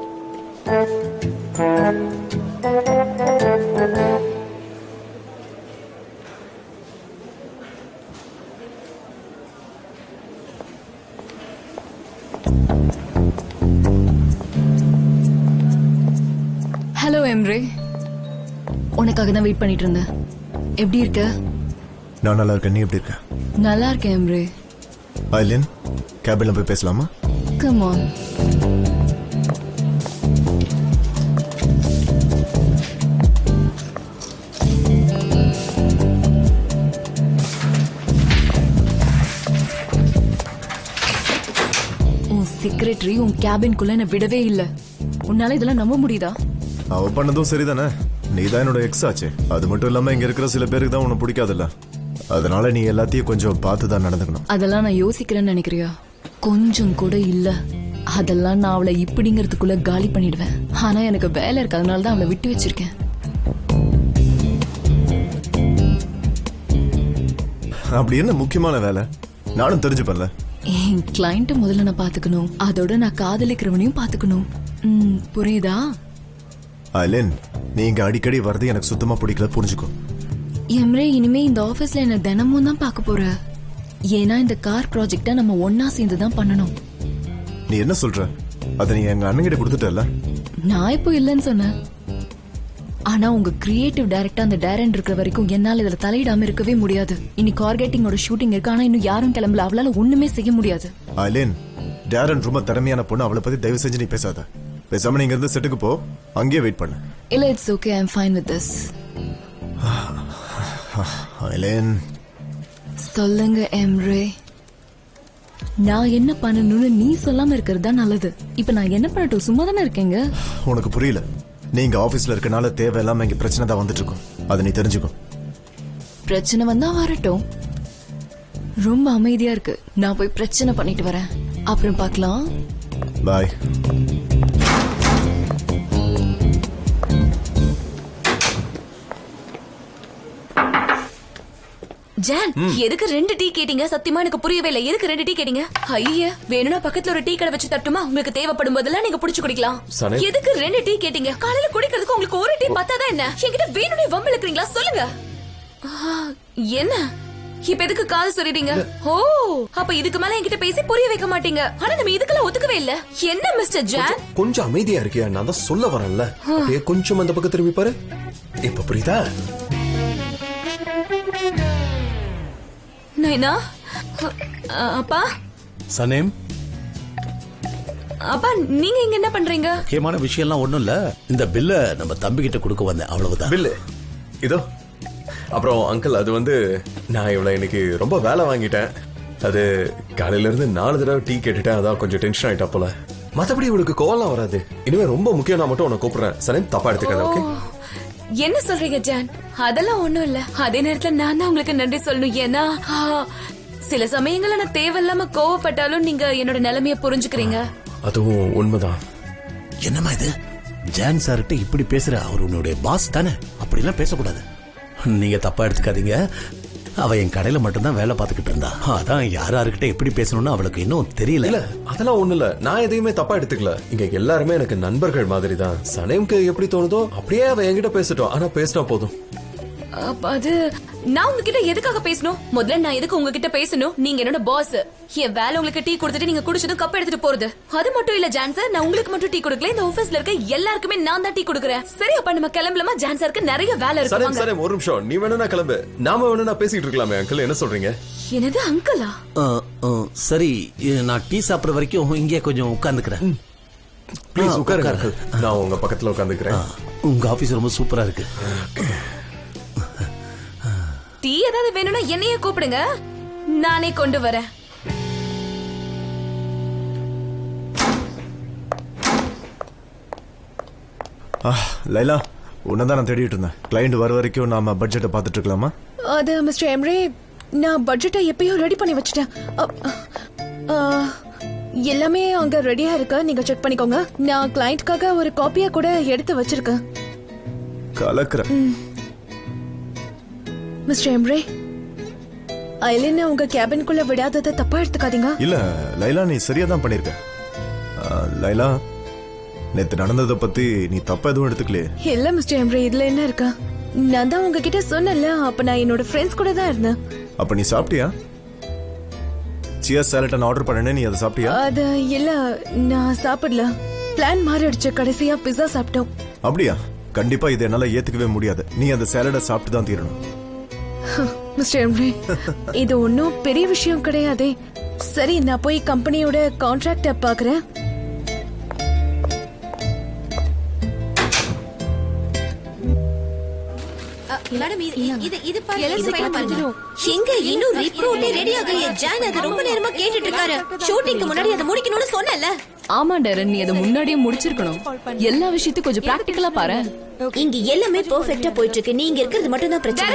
ஹலோ எம்ரே, உனக்காக தான் வெயிட் பண்ணிட்டு இருந்தேன். எப்படி இருக்க? நான் நல்லா இருக்கேன். நீ எப்படி இருக்க? நல்லா இருக்கேன் எம்ரே. ஐலின், கேபின்ல போய் பேசலாமா? Come on. உன் செக்ரட்டரி உன் கேபின்குள்ள என்ன விடவே இல்ல. உன்னால இதெல்லாம் நம்ப முடியுதா? அவ பண்ணதும் சரிதானே. நீ தான் என்னோட எக்ஸ் ஆச்சு. அது மட்டும் இல்லாம இங்க இருக்கிற சில பேருக்கு தான் உன்னை பிடிக்காதுல்ல. அதனால நீ எல்லாத்தையும் கொஞ்சம் பார்த்து தான் நடந்துக்கணும். அதெல்லாம் நான் யோசிக்கிறேன்னு நினைக்கிறியா? கொஞ்சம் கூட இல்ல. அதெல்லாம் நான் அவளை இப்படிங்கிறதுக்குள்ள காலி பண்ணிடுவேன். ஆனா எனக்கு வேலை இருக்கு, அதனால தான் அவளை விட்டு வச்சிருக்கேன். அப்படி என்ன முக்கியமான வேலை? நானும் தெரிஞ்சுப்பேன்ல. என் கிளைண்ட்ட முதல்ல நான் பாத்துக்கணும். அதோட நான் காதலிக்கிறவனையும் பாத்துக்கணும். புரியுதா? ஐலின், நீங்க அடிக்கடி வர்றது எனக்கு சுத்தமா பிடிக்கல, புரிஞ்சுக்கோ. எம்ரே, இனிமே இந்த ஆபீஸ்ல என்ன தினமும் தான் பார்க்க போற. ஏன்னா இந்த கார் ப்ராஜெக்ட நம்ம ஒன்னா சேர்ந்து தான் பண்ணணும். நீ என்ன சொல்ற? அதை நீ எங்க அண்ணன் கிட்ட கொடுத்துட்டல. நான் இப்போ இல்லைன்னு சொன்னேன். ஆனா உங்க கிரியேட்டிவ் டைரக்டா அந்த டைரக்டர் இருக்கிற வரைக்கும் என்னால இதுல தலையிடாம இருக்கவே முடியாது. இனி கார்கெட்டிங்கோட ஷூட்டிங் இருக்கு, ஆனா இன்னும் யாரும் கிளம்பல. அவளால ஒண்ணுமே செய்ய முடியாது. ஐலின், டேரன் ரொம்ப திறமையான பொண்ணு. அவளை பத்தி தயவு செஞ்சு நீ பேசாத. பேசாம நீங்க இருந்து செட்டுக்கு போ, அங்கேயே வெயிட் பண்ணு. இல்ல, it's okay, I am fine with this. Aylin, சொல்லுங்க எம்ரே, நான் என்ன பண்ணணும்னு நீ சொல்லாம இருக்கிறது தான் நல்லது. இப்ப நான் என்ன பண்ணட்டும்? சும்மா தானே இருக்கேங்க. உனக்கு புரியல. நீங்க ஆபீஸ்ல இருக்கனால தேவையில்லாம இங்க பிரச்சனை தான் வந்துட்டு இருக்கும். அதை நீ தெரிஞ்சுக்கோ. பிரச்சனை வந்தா வரட்டும். ரொம்ப அமைதியா இருக்கு. நான் போய் பிரச்சனை பண்ணிட்டு வரேன். அப்புறம் பார்க்கலாம். பாய். ஜான், எதுக்கு 2 டீ கேட்டீங்க? சத்தியமா எனக்கு புரியவே இல்லை. எதுக்கு 2 டீ கேட்டீங்க? ஐயா, வேணும்னா பக்கத்துல ஒரு டீ கடை வச்சு தட்டுமா? உங்களுக்கு தேவைப்படும் போதெல்லாம் நீங்க புடிச்சு குடிக்கலாம். எதுக்கு 2 டீ கேட்டீங்க? காலையில குடிக்கிறதுக்கு உங்களுக்கு ஒரு டீ பத்தாதான் என்ன? என்கிட்ட வேணும்னே வம்பு இழுக்கிறீங்களா? சொல்லுங்க. என்ன இப்ப எதுக்கு காது சொல்லிட்டீங்க? ஓ, அப்ப இதுக்கு மேல என்கிட்ட பேசி புரிய வைக்க மாட்டீங்க. ஆனா நம்ம இதுக்கெல்லாம் ஒத்துக்கவே இல்ல. என்ன மிஸ்டர் ஜான்? கொஞ்சம் அமைதியா இருக்கியா? நான் தான் சொல்ல வரேன்ல. அப்படியே கொஞ்சம் அந்த பக்கம் திரும்பி பாரு. இப்ப புரியுதா? நைனா, அப்பா. சனேம், அப்பா, நீங்க இங்க என்ன பண்றீங்க? முக்கியமான விஷயம்லாம் ஒண்ணும் இல்ல. இந்த பில்ல நம்ம தம்பி கிட்ட கொடுக்க வந்தேன், அவ்வளவுதான். பில்லு இதோ. அப்புறம் அங்கிள், அது வந்து நான் இவ்வளவு இன்னைக்கு ரொம்ப வேலை வாங்கிட்டேன். அது காலையில இருந்து 4 தடவை டீ கேட்டுட்டேன். அதான் கொஞ்சம் டென்ஷன் ஆயிட்டா போல. மத்தபடி இவளுக்கு கோவம் வராது. இனிமே ரொம்ப முக்கியம், நான் மட்டும் உன்னை கூப்பிடுறேன். சனேம், தப்பா எடுத்துக்காத. ஓகே? என்ன சொல்றீங்க ஜான்? அதெல்லாம் ஒண்ணும் இல்ல. அதே நேரத்துல நான் தான் உங்களுக்கு நன்றி சொல்லணும். ஏன்னா சில சமயங்கள்ல நான் தேவையில்லாம கோவப்பட்டாலும் நீங்க என்னோட நிலைமைய புரிஞ்சுக்கிறீங்க. அதுவும் உண்மைதான். என்னமா இது? ஜான் சார்கிட்ட இப்படி பேசுற? அவர் உன்னுடைய பாஸ் தானே, அப்படிலாம் பேசக்கூடாது. நீங்க தப்பா எடுத்துக்காதீங்க. அவ என் கடையில மட்டும்தான் வேலை பார்த்துக்கிட்டு இருந்தா. அதான் யாராருக்கிட்ட எப்படி பேசணும்னு அவளுக்கு இன்னும் தெரியல. இல்ல, அதெல்லாம் ஒண்ணு இல்ல. நான் எதையுமே தப்பா எடுத்துக்கல. இங்க எல்லாருமே எனக்கு நண்பர்கள் மாதிரி தான். சனேம்க்கு எப்படி தோணுதோ அப்படியே அவ என்கிட்ட பேசட்டும். ஆனா பேசினா போதும். அது நான் உங்ககிட்ட எதுக்காக பேசணும்? முதல்ல நான் எதுக்கு உங்ககிட்ட பேசணும்? நீங்க என்னோட பாஸ். என் வேலை உங்களுக்கு டீ கொடுத்துட்டு நீங்க குடிச்சதும் கப் எடுத்துட்டு போறது. அது மட்டும் இல்ல ஜான்சர், நான் உங்களுக்கு மட்டும் டீ கொடுக்கல, இந்த ஆபீஸ்ல இருக்க எல்லாருக்குமே நான் தான் டீ கொடுக்கறேன். சரி, அப்ப நம்ம கிளம்பலாமா? ஜான்சருக்கு நிறைய வேலை சரி இருக்கு. சரி, ஒரு நிமிஷம். நீ வேணும்னா கிளம்பு, நாம வேணும்னா பேசிட்டு இருக்கலாமே. அங்கிள் என்ன சொல்றீங்க? என்னது அங்கிளா? சரி, நான் டீ சாப்பிடுற வரைக்கும் இங்கே கொஞ்சம் உட்கார்ந்துக்கிறேன். ப்ளீஸ் உட்காருங்க அங்கிள். நான் உங்க பக்கத்துல உட்கார்ந்துக்கிறேன். உங்க ஆபீஸ் ரொம்ப சூப்பரா இருக்கு. டீ ஏதாவது வேணும்னா என்னையே கூப்பிடுங்க, நானே கொண்டு வரேன். லைலா, உன்னதான் நான் தேடிட்டு இருந்தேன். கிளைண்ட் வர வரைக்கும் நாம பட்ஜெட்டை பார்த்துட்டு இருக்கலாமா? அது மிஸ்டர் எம்ரே, நான் பட்ஜெட்டை எப்பயோ ரெடி பண்ணி வச்சிட்டேன். எல்லாமே அங்க ரெடியா இருக்கு, நீங்க செக் பண்ணிக்கோங்க. நான் கிளைண்ட்காக ஒரு காப்பியா கூட எடுத்து வச்சிருக்கேன். கலக்குற மிஸ்டர் எம்ரே, ஐலின் உங்க கேபின்குள்ள விடாததை தப்பா எடுத்துக்காதீங்க. இல்ல லைலா, நீ சரியா தான் பண்ணிருக்க. லைலா, நேத்து நடந்ததை பத்தி நீ தப்பா எதுவும் எடுத்துக்கலையே? இல்ல மிஸ்டர் எம்ரே, இதுல என்ன இருக்கா? நான் தான் உங்ககிட்ட சொன்னல, அப்ப நான் என்னோட ஃப்ரெண்ட்ஸ் கூட தான் இருந்தேன். அப்ப நீ சாப்பிட்டியா? சியா சாலட் ஆர்டர் பண்ணனே, நீ அதை சாப்பிட்டியா? அது இல்ல, நான் சாப்பிடல. பிளான் மாறிடுச்சு, கடைசியா பிஸா சாப்பிட்டோம். அப்படியா? கண்டிப்பா இது என்னால ஏத்துக்கவே முடியாது. நீ அந்த சாலடை சாப்பிட்டு தான் தீரணும். மிஸ்டர் எம்ரே, இது ஒன்னும் பெரிய விஷயம் கிடையாதே. சரி, நான் போய் கம்பெனியோட கான்ட்ராக்ட பாக்குறேன். மேடம், இது பாருங்க. எங்க இன்னும் ரிப்போர்ட்டே ரெடி ஆகலையே. ஜான் அது ரொம்ப நேரமா கேட்டுட்டு இருக்காரு. ஷூட்டிங்க்கு முன்னாடி அதை முடிக்கணும்னு சொன்னல. ஆமா டேரன், நீ அதை முன்னாடியே முடிச்சிருக்கணும். எல்லா விஷயத்தையும் கொஞ்சம் பிராக்டிகலா பாரு. இங்க எல்லாமே பெர்ஃபெக்ட்டா போயிட்டு இருக்கு. நீங்க இருக்கிறது மட்டும் தான் பிரச்சனை.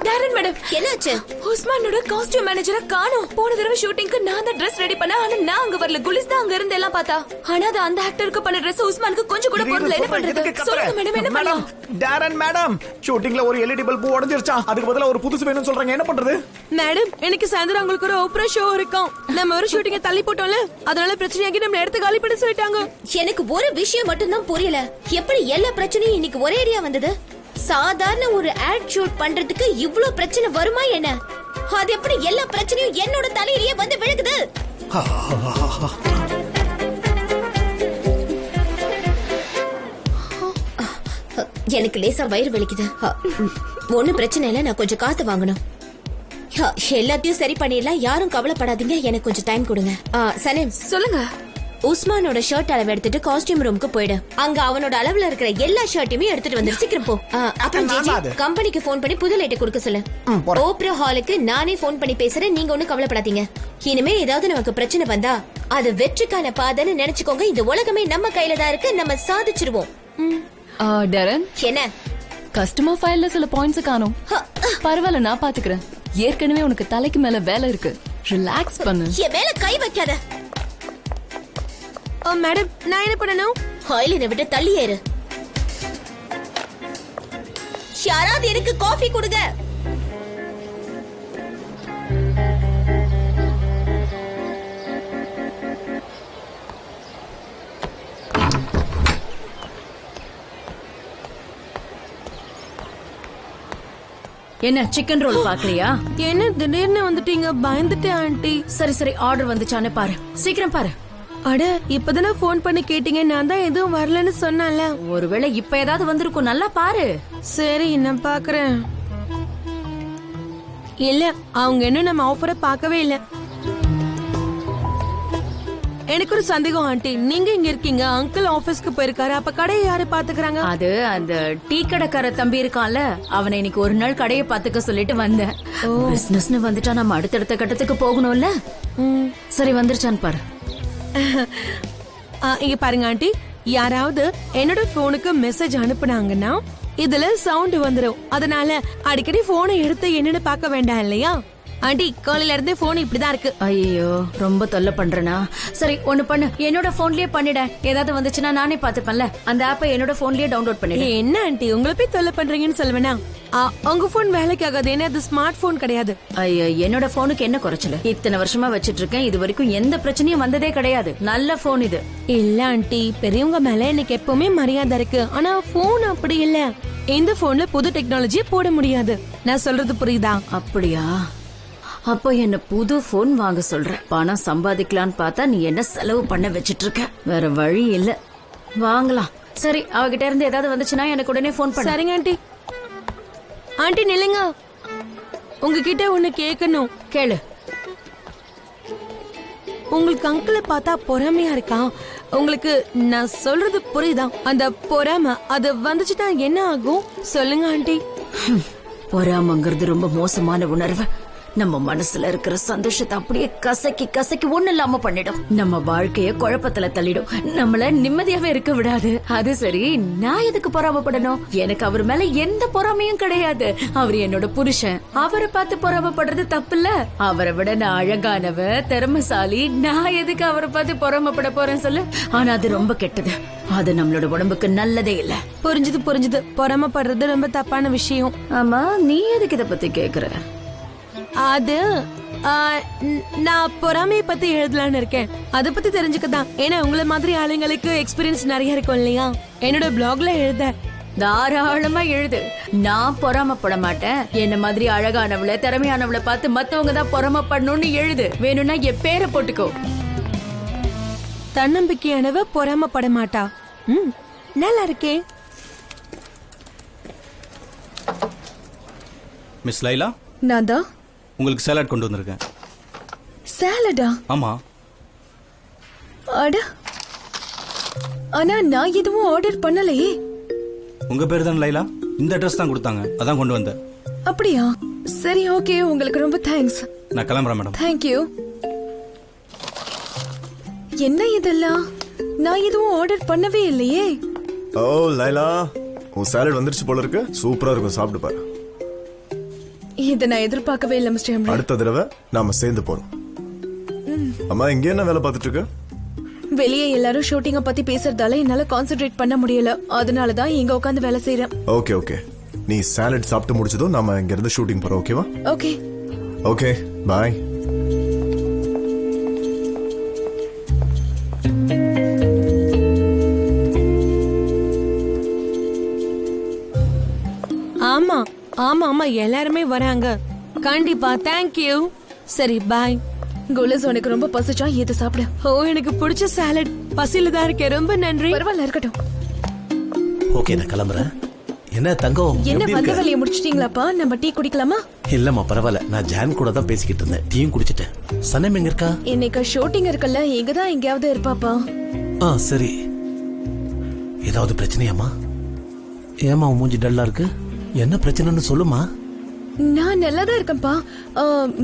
டாரன் மேடம், என்னாச்சு? உஸ்மானோட காஸ்டியூம் மேனேஜரை காணோம். போன தடவை ஷூட்டிங்க்கு நான் தான் Dress ரெடி பண்ண, ஆனா நான் அங்க வரல. குலிஸ் தான் அங்க இருந்து எல்லாம் பார்த்தா. ஆனா அது அந்த ஆக்டருக்கு பண்ண Dress உஸ்மானுக்கு கொஞ்சம் கூட பொருத்தல. என்ன பண்றது? சொல்லுங்க மேடம், என்ன பண்ணலாம்? டாரன் மேடம், ஷூட்டிங்ல ஒரு எல்இடி பல்ப் உடைஞ்சிருச்சா? அதுக்கு பதிலா ஒரு புதுசு வேணும்னு சொல்றாங்க. என்ன பண்றது? மேடம், எனக்கு சாயந்தரம் உங்களுக்கு ஒரு ஓப்ரா ஷோ இருக்கும். நம்ம ஒரு ஷூட்டிங்க தள்ளி போட்டோம்ல, அதனால பிரச்சனையாகி நம்ம எடுத்து காலி பண்ண சொல்லிட்டாங்க. எனக்கு ஒரு விஷயம் மட்டும் தான் புரியல. எப்படி எல்லா பிரச்சனையும் இன்னைக்கு ஒரே ஏரியா வந்தது? சாதாரண ஒரு ஆட் ஷூட் பண்றதுக்கு இவ்ளோ பிரச்சனை வருமா என்ன? அது எப்படி எல்லா பிரச்சனையும் என்னோட தலையிலேயே வந்து விழுகுது? எனக்கு லேசா வயிறு வலிக்குது. ஒண்ணும் பிரச்சனை இல்ல, நான் கொஞ்சம் காத்து வாங்கணும். எல்லாத்தையும் சரி பண்ணிடலாம், யாரும் கவலைப்படாதீங்க. எனக்கு கொஞ்சம் டைம் கொடுங்க. சனீம், சொல்லுங்க. உஸ்மானோட ஷர்ட் அளவு எடுத்துட்டு காஸ்டியூம் ரூமுக்கு போயிடு. அங்க அவனோட அளவுல இருக்கிற எல்லா ஷர்ட்டையுமே எடுத்துட்டு வந்து சீக்கிரம் போ. அப்புறம் ஜிஜி, கம்பெனிக்கு போன் பண்ணி புது லைட் கொடுக்க சொல்லு. ஓப்ரா ஹாலுக்கு நானே போன் பண்ணி பேசுறேன், நீங்க ஒண்ணும் கவலைப்படாதீங்க. இனிமே ஏதாவது நமக்கு பிரச்சனை வந்தா அது வெற்றிக்கான பாதைன்னு நினைச்சுக்கோங்க. இந்த உலகமே நம்ம கையில தான் இருக்கு, நம்ம சாதிச்சிருவோம். டேரன், என்ன? கஸ்டமர் ஃபைல்ல சில பாயிண்ட்ஸ் காணோம். பரவாயில்ல, நான் பாத்துக்கிறேன். ஏற்கனவே உனக்கு தலைக்கு மேல வேலை இருக்கு, ரிலாக்ஸ் பண்ணு. என் மேல கை வைக்காத. மேடம், நான் என்ன பண்ணணும்? ஆயிலினை விட்டு தள்ளி ஏறு. யாராவது எனக்கு காஃபி கொடுங்க. என்ன சிக்கன் ரோல் பாக்கறியா? என்ன திடீர்னு வந்துட்டீங்க? பயந்துட்டேன் ஆண்டி. சரி சரி, ஆர்டர் வந்துச்சானே பாரு, சீக்கிரம் பாரு. அட, இப்பதானே போன் பண்ணி கேட்டீங்க, நான் தான் எதுவும் வரலன்னு சொன்னல. ஒருவேளை இப்ப ஏதாவது வந்திருக்கும், நல்லா பாரு. சரி, நான் பாக்குறேன். இல்ல, அவங்க இன்னும் நம்ம ஆஃபரை பார்க்கவே இல்ல. எனக்கு ஒரு சந்தேகம் ஆண்டி, நீங்க இங்க இருக்கீங்க, அங்கிள் ஆபீஸ்க்கு போயிருக்காரு, அப்ப கடையை யாரு பாத்துக்கறாங்க? அது அந்த டீ கடைக்கார தம்பி இருக்கான்ல, அவனை இன்னைக்கு ஒரு நாள் கடையை பாத்துக்க சொல்லிட்டு வந்தேன். பிசினஸ்னு வந்துட்டா நம்ம அடுத்தடுத்த கட்டத்துக்கு போகணும்ல. சரி, வந்துருச்சான்னு பாரு. இங்க பாருங்க ஆண்டி, யாராவது என்னோட போனுக்கு மெசேஜ் அனுப்புனாங்கன்னா இதுல சவுண்ட் வந்துரும். அதனால அடிக்கடி போனை எடுத்து என்னன்னு பார்க்க வேண்டாம் இல்லையா? ஆண்டி காலையில இருந்தே போன் இப்படிதான் இருக்கு. ஐயோ ரொம்ப தொல்லை பண்றேனா? சரி ஒண்ணு பண்ணு, என்னோட போன்லயே பண்ணிட. ஏதாவது வந்துச்சுன்னா நானே பாத்துப்பேன்ல. அந்த ஆப்பை என்னோட போன்லயே டவுன்லோட் பண்ணிடு. என்ன ஆண்டி உங்களை போய் தொல்லை பண்றீங்கன்னு சொல்லுவேனா? உங்க போன் வேலைக்கு ஆகாது, ஏன்னா அது ஸ்மார்ட் போன் கிடையாது. ஐயோ என்னோட போனுக்கு என்ன குறைச்சல? இத்தனை வருஷமா வச்சிட்டு இருக்கேன், இது வரைக்கும் எந்த பிரச்சனையும் வந்ததே கிடையாது. நல்ல போன் இது. இல்ல ஆண்டி, பெரியவங்க மேல எனக்கு எப்பவுமே மரியாதை இருக்கு. ஆனா போன் அப்படி இல்ல. இந்த போன்ல புது டெக்னாலஜி போட முடியாது. நான் சொல்றது புரியுதா? அப்படியா? அப்போ என்ன புது போன் வாங்க சொல்ற? பணம் சம்பாதிக்கலான்னு பார்த்தா நீ என்ன செலவு பண்ண வச்சிட்டு இருக்க? வேற வழி இல்ல, வாங்கலாம். சரி அவகிட்ட இருந்து ஏதாவது வந்துச்சுன்னா எனக்கு உடனே போன் பண்ணு. சரிங்க ஆண்டி. ஆண்டி நில்லுங்க, உங்ககிட்ட ஒண்ணு கேட்கணும். கேளு. உங்களுக்கு அங்கிளை பார்த்தா பொறாமையா இருக்கா? உங்களுக்கு நான் சொல்றது புரியுதா? அந்த பொறாம அது வந்துச்சுன்னா என்ன ஆகும் சொல்லுங்க ஆண்டி. பொறாமங்கிறது ரொம்ப மோசமான உணர்வு. நம்ம மனசுல இருக்கிற சந்தோஷத்தை அப்படியே கசக்கி கசக்கி ஒண்ணு இல்லாம பண்ணிடும். நம்ம வாழ்க்கைய குழப்பத்துல தள்ளிடும். நம்மள நிம்மதியாவே இருக்க விடாது. அது சரி, நான் எதுக்கு பொறாமப்படணும்? எனக்கு அவர் மேல எந்த பொறாமையும் கிடையாது. அவர் என்னோட புருஷன். அவரை பார்த்து பொறாமப்படுறது தப்பு இல்ல. அவரை விட நான் அழகானவ, திறமைசாலி. நான் எதுக்கு அவரை பார்த்து பொறாமப்பட போறேன் சொல்லு? ஆனா அது ரொம்ப கெட்டது. அது நம்மளோட உடம்புக்கு நல்லதே இல்ல. புரிஞ்சுது. பொறாமப்படுறது ரொம்ப தப்பான விஷயம். ஆமா, நீ எதுக்கு இத பத்தி கேக்குற? அது நான் பொறாமையை பத்தி எழுதலான்னு இருக்கேன். அத பத்தி தெரிஞ்சுக்கதான். ஏன்னா உங்களை மாதிரி ஆளுங்களுக்கு எக்ஸ்பீரியன்ஸ் நிறைய இருக்கும் இல்லையா? என்னோட பிளாக்ல எழுத. தாராளமா எழுது. நான் பொறாமப்பட மாட்டேன். என்ன மாதிரி அழகானவள, திறமையானவளை பார்த்து மத்தவங்க தான் பொறாமப்படணும்னு எழுது. வேணும்னா என் பேரை போட்டுக்கோ. தன்னம்பிக்கையானவ பொறாமப்பட மாட்டா. நல்லா இருக்கே. மிஸ் லைலா, நான் தான். உங்களுக்கு சாலட் கொண்டு வந்திருக்கேன். சாலடா? ஆமா. அட, ஆனா நான் எதுவும் ஆர்டர் பண்ணலையே. உங்க பேர் தான் லைலா? இந்த அட்ரஸ் தான் கொடுத்தாங்க, அதான் கொண்டு வந்தேன். அப்படியா? சரி, ஓகே, உங்களுக்கு ரொம்ப தேங்க்ஸ். நான் கிளம்புறேன் மேடம். தேங்க்யூ. என்ன இதெல்லாம்? நான் எதுவும் ஆர்டர் பண்ணவே இல்லையே. ஓ லைலா, உன் சாலட் வந்துருச்சு போல இருக்கு. சூப்பரா இருக்கும், சாப்பிட்டு பாரு. இதை நான் எதிர்பார்க்கவே இல்லை மிஸ்டர் எம்ரே. அடுத்த தடவை நாம சேர்ந்து போறோம். அம்மா இங்க என்ன வேலை பார்த்துட்டு இருக்க? வெளியே எல்லாரும் ஷூட்டிங்க பத்தி பேசுறதால என்னால கான்சென்ட்ரேட் பண்ண முடியல. அதனாலதான் இங்க உட்காந்து வேலை செய்யறேன். ஓகே, நீ சாலட் சாப்பிட்டு முடிச்சதும் நாம இங்க இருந்து ஷூட்டிங் போறோம். ஓகேவா? ஓகே, பாய். ஆமா எல்லாருமே வராங்க. கண்டிப்பா. தேங்க்யூ. சரி பாய். கோலஸ், உனக்கு ரொம்ப பசிச்சா இதை சாப்பிடு. ஓ, எனக்கு பிடிச்ச சாலட். பசியில தான் இருக்கேன். ரொம்ப நன்றி. பரவாயில்ல, இருக்கட்டும். ஓகே, நான் கிளம்புறேன். என்ன தங்கம், என்ன எப்படி வந்த இருக்க? வேலையை முடிச்சிட்டீங்களாப்பா? நம்ம டீ குடிக்கலாமா? இல்லம்மா, பரவாயில்ல. நான் ஜான் கூட தான் பேசிக்கிட்டு இருந்தேன். டீயும் குடிச்சிட்டேன். சனம் எங்க இருக்கா? இன்னைக்கு ஷூட்டிங் இருக்குல்ல, இங்கதான் எங்கேயாவது இருப்பாப்பா. சரி. ஏதாவது பிரச்சனையாமா? ஏமா மூஞ்சி டல்லா இருக்கு? என்ன பிரச்சனைன்னு சொல்லுமா. நான் நல்லா தான் இருக்கேன்ப்பா.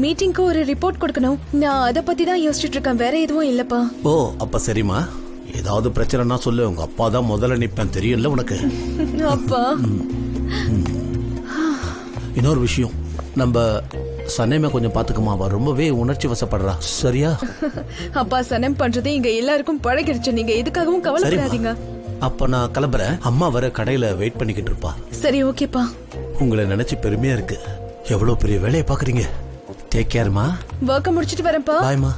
மீட்டிங்க்கு ஒரு ரிப்போர்ட் கொடுக்கணும். நான் அத பத்தி தான் யோசிச்சுட்டு இருக்கேன். வேற எதுவும் இல்லப்பா. ஓ, அப்ப சரிம்மா. ஏதாவது பிரச்சனைனா சொல்லு. உங்க அப்பா தான் முதல்ல நிப்பேன், தெரியும்ல உனக்கு. அப்பா, இன்னொரு விஷயம், நம்ம சனமே கொஞ்சம் பாத்துக்கமா. அவ ரொம்பவே உணர்ச்சி வசப்படுறா. சரியா? அப்பா, சனம் பண்றது இங்க எல்லாருக்கும் பழகிடுச்சு. நீங்க எதுக்காகவும் கவலைப்படாதீங்க. அப்ப நான் கிளம்புறேன். அம்மா வர கடையில வெயிட் பண்ணிக்கிட்டு இருப்பா. சரி, ஓகேப்பா. உங்களை நினைச்சு பெருமையா இருக்கு. எவ்வளவு பெரிய வேலையை பாக்குறீங்க. டேக் கேர்மா. வர்க்க முடிச்சிட்டு வரேன்ப்பா. பாய்மா.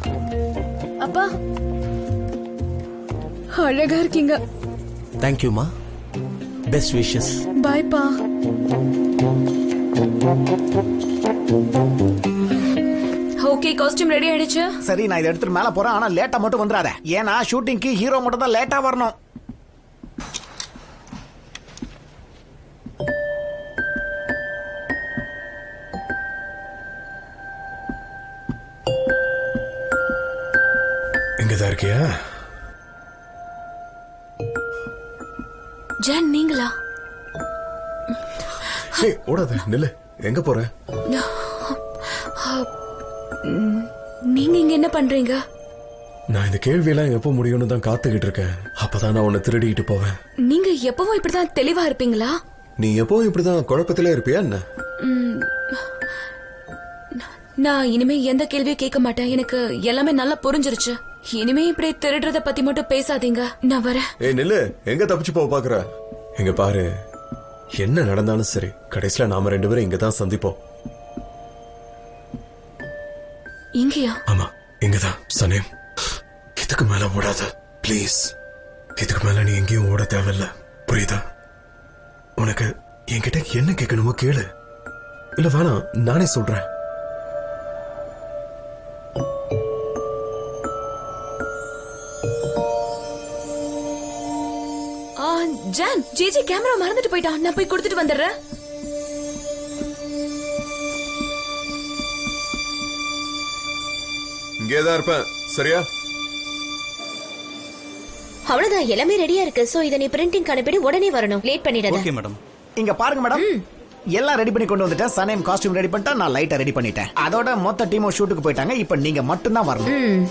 அப்பா, அழகா இருக்கீங்க. தேங்க்யூமா. Best wishes. பாய்ப்பா. ஓகே, காஸ்டியூம் ரெடி ஆயிடுச்சு. சரி, நான் இதை எடுத்துட்டு மேல போறேன். ஆனா லேட்டா மட்டும் வந்துடாத. ஏன்னா ஷூட்டிங்க்கு ஹீரோ மட்டும் தான் லேட்டா வரணும். இங்கதான் இருக்கியா? ஜான், நீங்களா? ஓடாத, நில்லு. எங்க போற? நீங்க இங்க என்ன பண்றீங்க? நான் இந்த கேள்வியெல்லாம் எப்போ முடியும்னு தான் காத்துக்கிட்டு இருக்கேன். அப்பதான் நான் உன்னை திருடிக்கிட்டு போவேன். நீங்க எப்பவும் இப்படிதான் தெளிவா இருப்பீங்களா? நீ எப்பவும் இப்படிதான் குழப்பத்திலே இருப்பியா என்ன? நான் இனிமே எந்த கேள்வியும் கேட்க மாட்டேன். எனக்கு எல்லாமே நல்லா புரிஞ்சிருச்சு. இனிமே இப்படி திருடுறத பத்தி மட்டும் பேசாதீங்க. நான் வரேன். ஏய் நில்லு, எங்க தப்பிச்சு போக பாக்குற? எங்க பாரு, என்ன நடந்தாலும் சரி, கடைசியில நாம 2 பேரும் இங்கதான் சந்திப்போம். இங்கயா? ஆமா, இங்கதான். சனேம், இதுக்கு மேல ஓடாத ப்ளீஸ். இதுக்கு மேல நீ எங்கேயும் ஓட தேவையில்ல, புரியுதா? உனக்கு என்கிட்ட என்ன கேட்கணுமோ கேளு. இல்ல வேணாம், நானே சொல்றேன். ஜான், ஜிஜி கேமரா மறந்துட்டு போயிட்டான். நான் போய் கொடுத்துட்டு வந்துடுறேன். இங்கேதான் இருப்பேன், சரியா? அவ்வளவுதான், எல்லாமே ரெடியா இருக்கு. சோ இத நீ பிரிண்டிங் அனுப்பிடு, உடனே வரணும். லேட் பண்ணிடாத. Okay madam. இங்க பாருங்க மேடம், எல்லாம் ரெடி பண்ணி கொண்டு வந்துட்டேன். சனேம் காஸ்டியூம் ரெடி பண்ணிட்டா, நான் லைட்டா ரெடி பண்ணிட்டேன். அதோட மொத்த டீமும் ஷூட்டுக்கு போயிட்டாங்க. இப்ப நீங்க மட்டும் தான் வரணும்.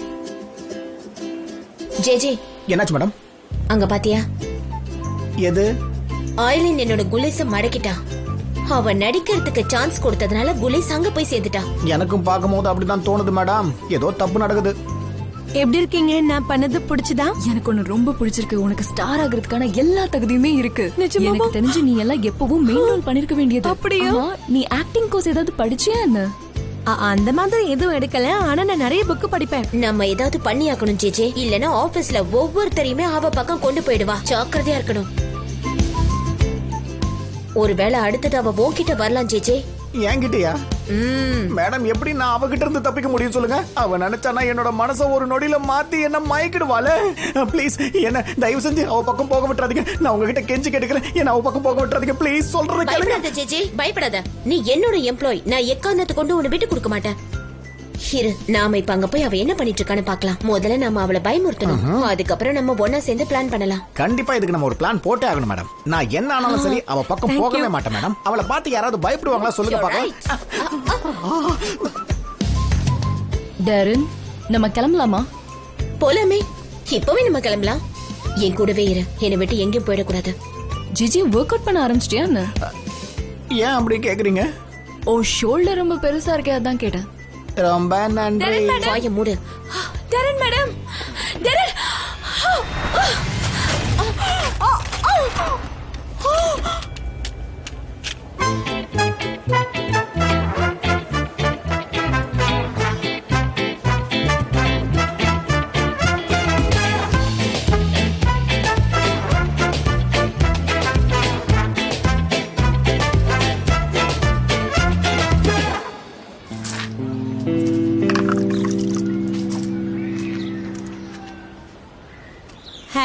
ஜேஜே, என்னாச்சு மேடம்? அங்க பாத்தியா? எது? ஆயிலின் என்னோட குலேச மடக்கிட்டா. அவ நடிக்கிறதுக்கு சான்ஸ் கொடுத்ததுனால குலேஸ் அங்க போய் சேர்ந்துட்டா. எனக்கும் பார்க்கும்போது அப்படிதான் தோணுது மேடம். ஏதோ தப்பு நடக்குது. எப்படி இருக்கீங்க? நான் பண்ணது பிடிச்சதா? எனக்கு ஒண்ணு ரொம்ப பிடிச்சிருக்கு. உனக்கு ஸ்டார் ஆகிறதுக்கான எல்லா தகுதியுமே இருக்கு. நிஜமாவா? எனக்கு தெரிஞ்சு நீ எல்லாம் எப்பவும் மெயின் ரோல் பண்ணிருக்க வேண்டியது. அப்படியா? ஆமா, நீ ஆக்டிங் கோர்ஸ் ஏதாவது படிச்சியா என்ன? அந்த மாதிரி எதுவும் எடுக்கல. ஆனா நான் நிறைய புக் படிப்பேன். நம்ம ஏதாவது பண்ணி ஆக்கணும் ஜேஜே, இல்லனா ஆபீஸ்ல ஒவ்வொருத்தரையுமே அவ பக்கம் கொண்டு போயிடுவா. ஜாக்கிரதையா இருக்கணும். ஒருவேளை அடுத்தது அவ உன்கிட்ட வரலாம் ஜேஜே. என்கிட்டயா? மேடம், எப்படி நான் அவகிட்ட இருந்து தப்பிக்க முடியும் சொல்லுங்க? அவ நினைச்சானா என்னோட மனசை ஒரு நொடியில மாத்தி என்ன மயக்கிடுவாளே. ப்ளீஸ், என்ன தயவு செஞ்சு அவ பக்கம் போக விட்டுறாதீங்க. நான் உங்ககிட்ட கெஞ்சி கேட்டுக்கிறேன், என்ன அவ பக்கம் போக விட்டுறாதீங்க ப்ளீஸ். சொல்றது கேளுங்க. பயப்படாத ஜேஜே, பயப்படாத. நீ என்னோட எம்ப்ளாய். நான் எக்காரணத்தை கொண்டு உன்னை விட்டு கொடுக்க மாட்டேன். இரு, நாம இப்ப அங்க போய் அவ என்ன பண்ணிட்டு இருக்கான்னு பாக்கலாம். முதல்ல நம்ம அவளை பயமுறுத்தணும். அதுக்கப்புறம் நம்ம ஒன்னா சேர்ந்து பிளான் பண்ணலாம். கண்டிப்பா இதுக்கு நம்ம ஒரு பிளான் போட்டே ஆகணும் மேடம். நான் என்ன ஆனாலும் சரி அவ பக்கம் போகவே மாட்டேன் மேடம். அவளை பார்த்து யாராவது பயப்படுவாங்களா சொல்லுங்க பாக்கலாம். டேரன், நம்ம கிளம்பலாமா? போலாமே, இப்பவே நம்ம கிளம்பலாம். என் கூடவே இரு, என்னை விட்டு எங்கேயும் போயிடக்கூடாது. ஜிஜி ஒர்க் அவுட் பண்ண ஆரம்பிச்சிட்டியா என்ன? ஏன் அப்படி கேக்குறீங்க? ஓ, ஷோல்டர் ரொம்ப பெருசா இருக்கே, அதான் கேட்டேன். ரொம்ப நன்றி. வாயை மூடு. டரன் மேடம், டரன்.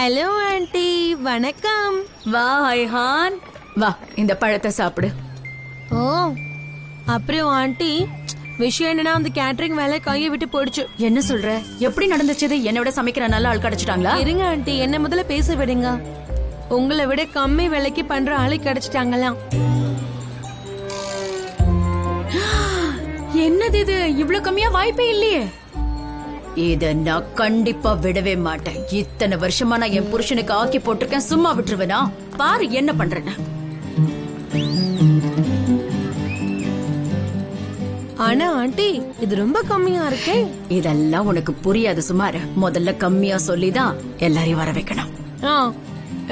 ஹலோ ஆண்டி, வணக்கம். வா ஐஹான், வா இந்த பழத்தை சாப்பிடு. ஓ, அப்புறம் ஆண்டி, விஷயம் என்னன்னா அந்த கேட்டரிங் வேலை கையை விட்டு போயிடுச்சு. என்ன சொல்ற? எப்படி நடந்துச்சு? என்னோட சமைக்கிற நல்ல ஆள் கிடைச்சிட்டாங்களா? இருங்க ஆண்டி, என்ன முதல்ல பேச விடுங்க. உங்களை விட கம்மி விலைக்கு பண்ற ஆளு கிடைச்சிட்டாங்களாம். என்னது இது? இவ்வளவு கம்மியா வாய்ப்பே இல்லையே. இத நான் கண்டிப்பா விடவே மாட்டேன். இத்தனை வருஷமா நான் என் புருஷனுக்கு ஆக்கி போட்டிருக்கேன், சும்மா விட்டுருவேனா? பாரு என்ன பண்றேன்னு. ஆனா ஆண்டி, இது ரொம்ப கம்மியா இருக்கே. இதெல்லாம் உனக்கு புரியாது, சுமார். முதல்ல கம்மியா சொல்லிதான் எல்லாரையும் வர வைக்கணும்.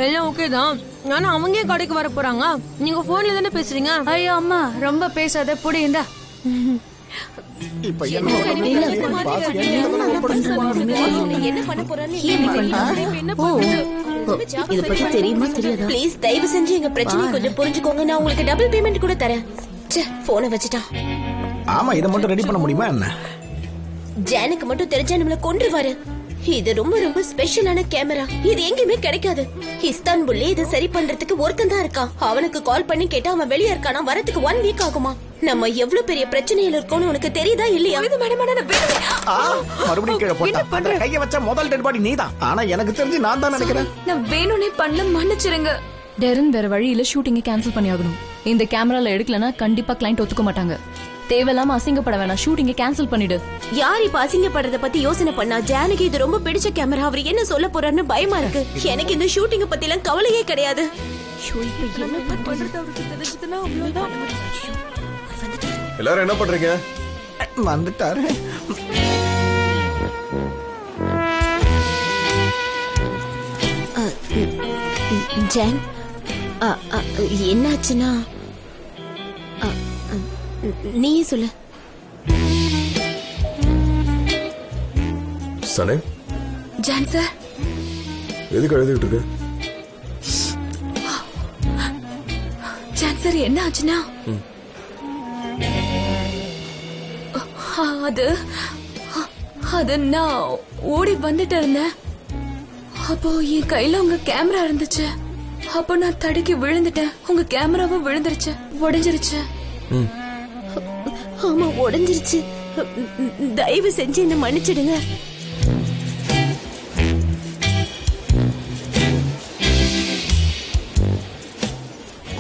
எல்லாம் ஓகே தான். ஆனா அவங்க கடைக்கு வர போறாங்க. நீங்க போன்ல தானே பேசுறீங்க. ஐயோ அம்மா, ரொம்ப பேசாத, புடியுந்தா. இப்ப என்ன இத பத்தி தெரியுமா தெரியாதா? ப்ளீஸ் தயவு செஞ்சு எங்க பிரச்சனை கொஞ்சம் புரிஞ்சுக்கோங்க. நான் உங்களுக்கு டபுள் பேமெண்ட் கூட தரேன். போனை வச்சுட்டான். ஆமா, இதை மட்டும் ரெடி பண்ண முடியுமா என்ன? ஜானுக்கு மட்டும் தெரிஞ்சா நம்மள கொன்றுவாரு. இது ரொம்ப ரொம்ப ஸ்பெஷலான கேமரா. இது எங்கேயுமே கிடைக்காது. இஸ்தான்புல்ல இதை சரி பண்றதுக்கு ஒருத்தன் தான் இருக்கான். அவனுக்கு கால் பண்ணி கேட்டா அவன் வெளியே இருக்கானா. வரதுக்கு 1 வீக் ஆகுமா. நம்ம எவ்வளவு பெரிய பிரச்சனையில இருக்கோம்னு உனக்கு தெரியுதா இல்லையா? மறுபடியும் கீழே போட்டா. அந்த கைய வச்ச முதல் டெட் பாடி நீதான். ஆனா எனக்கு தெரிஞ்சு நான் தான் நினைக்கிறேன். நான் வேணும்னே பண்ணல, மன்னிச்சிருங்க. டெரன், வேற வழியில ஷூட்டிங்க கேன்சல் பண்ணி ஆகணும். இந்த கேமரால எடுக்கலனா கண்டிப்பா கிளைண்ட் ஒத்துக்க மாட்டாங்க. தேவையில்லாம அசிங்கப்பட வேணாம், ஷூட்டிங்க கேன்சல் பண்ணிடு. யார் இப்ப அசிங்கப்படுறத பத்தி யோசனை பண்ணா? ஜானுக்கு இது ரொம்ப பிடிச்ச கேமரா. அவர் என்ன சொல்ல போறாருன்னு பயமா இருக்கு. எனக்கு இந்த ஷூட்டிங்க பத்தி எல்லாம் கவலையே கிடையாது. எல்லாரும் என்ன பண்றீங்க? வந்துட்டாரு. ஜான் என்னாச்சுன்னா நீயே சொல்லு. சனே, ஜான் சார், எதுக்கு எழுதிட்டு இருக்கு? ஜான் சார் என்ன ஆச்சுன்னா அது நான் ஓடி வந்துட்டு இருந்தேன். அப்போ என் கையில உங்க கேமரா இருந்துச்சு. அப்போ நான் தடுக்கி விழுந்துட்டேன். உங்க கேமராவும் விழுந்துருச்சு, உடைஞ்சிருச்சு. ஆமா, உடைஞ்சிருச்சு. தயவு செஞ்சு என்ன மன்னிச்சிடுங்க.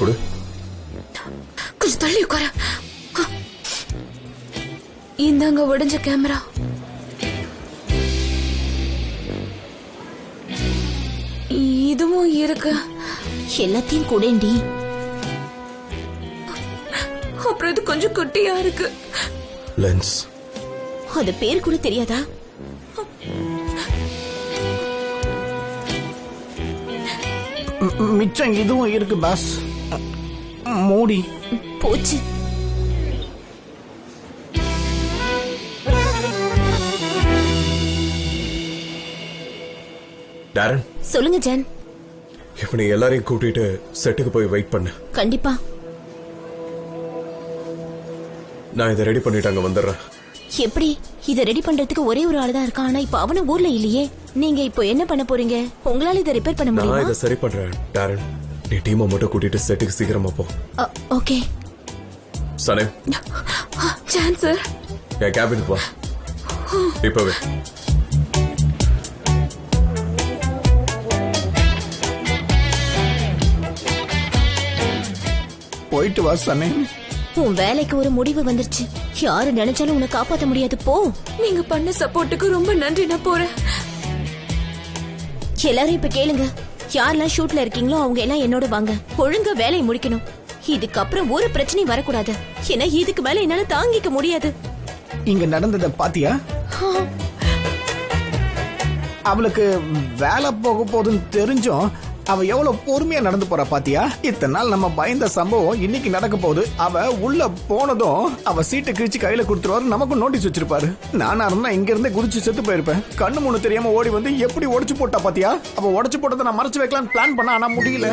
கொடு. கொஞ்சம் தள்ளி உட்கார. இந்தாங்க உடைஞ்ச கேமரா. இதுவும் இருக்கு. எல்லாத்தையும் கூடேண்டி. அப்புறம் இது கொஞ்சம் குட்டியா இருக்கு. லென்ஸ். அது பேர் கூட தெரியாதா? மிச்சம் இதுவும் இருக்கு பாஸ். மூடி போச்சு. டாரன், சொல்லுங்க ஜான். இப்ப நீ எல்லாரையும் கூட்டிட்டு செட்டுக்கு போய் வெயிட் பண்ணு. கண்டிப்பா. நான் இதை ரெடி பண்ணிட்டு அங்க வந்துடுறேன். எப்படி? இதை ரெடி பண்றதுக்கு ஒரே ஒரு ஆள் தான் இருக்கான். ஆனா இப்ப அவன ஊர்ல இல்லையே. நீங்க இப்போ என்ன பண்ண போறீங்க? உங்களால இதை ரிப்பேர் பண்ண நான் முடியுமா? இதை சரி பண்றேன் டாரன். நீ டீமை மட்டும் கூட்டிட்டு செட்டுக்கு சீக்கிரமா போ. ஓகே. சனே, ஜான் சார், என் கேபினுக்கு வா இப்பவே. போயிட்டு வா சனே. உன் வேலைக்கு ஒரு முடிவு வந்துருச்சு. யாரு நினைச்சாலும் உன்னை காப்பாத்த முடியாது. போ. நீங்க பண்ண சப்போர்ட்டுக்கு ரொம்ப நன்றி. நான் போறேன். எல்லாரும் இப்ப கேளுங்க. யாரெல்லாம் ஷூட்ல இருக்கீங்களோ அவங்க எல்லாம் என்னோட வாங்க. ஒழுங்கா வேலையை முடிக்கணும். இதுக்கப்புறம் ஒரு பிரச்சனையும் வரக்கூடாது. ஏன்னா இதுக்கு மேல என்னால தாங்கிக்க முடியாது. இங்க நடந்ததை பாத்தியா? அவளுக்கு வேலை போக போதுன்னு தெரிஞ்சும் அவ எவ்வளவு பொறுமையா நடந்து போறா பாத்தியா? இத்தனை நாள் நம்ம பயந்த சம்பவம் இன்னைக்கு நடக்க போகுது. அவ உள்ள போனதும் அவ சீட்டை கிழிச்சு கையில கொடுத்துருவாரு. நமக்கு நோட்டீஸ் வச்சிருப்பாரு. நானா இருந்தா இங்க இருந்தே குதிச்சு செத்து போயிருப்பேன். கண்ணு முன்னு தெரியாம ஓடி வந்து எப்படி உடைச்சு போட்டா பாத்தியா? அவ உடைச்சு போட்டதை நான் மறைச்சு வைக்கலாம்னு பிளான் பண்ண, ஆனா முடியல.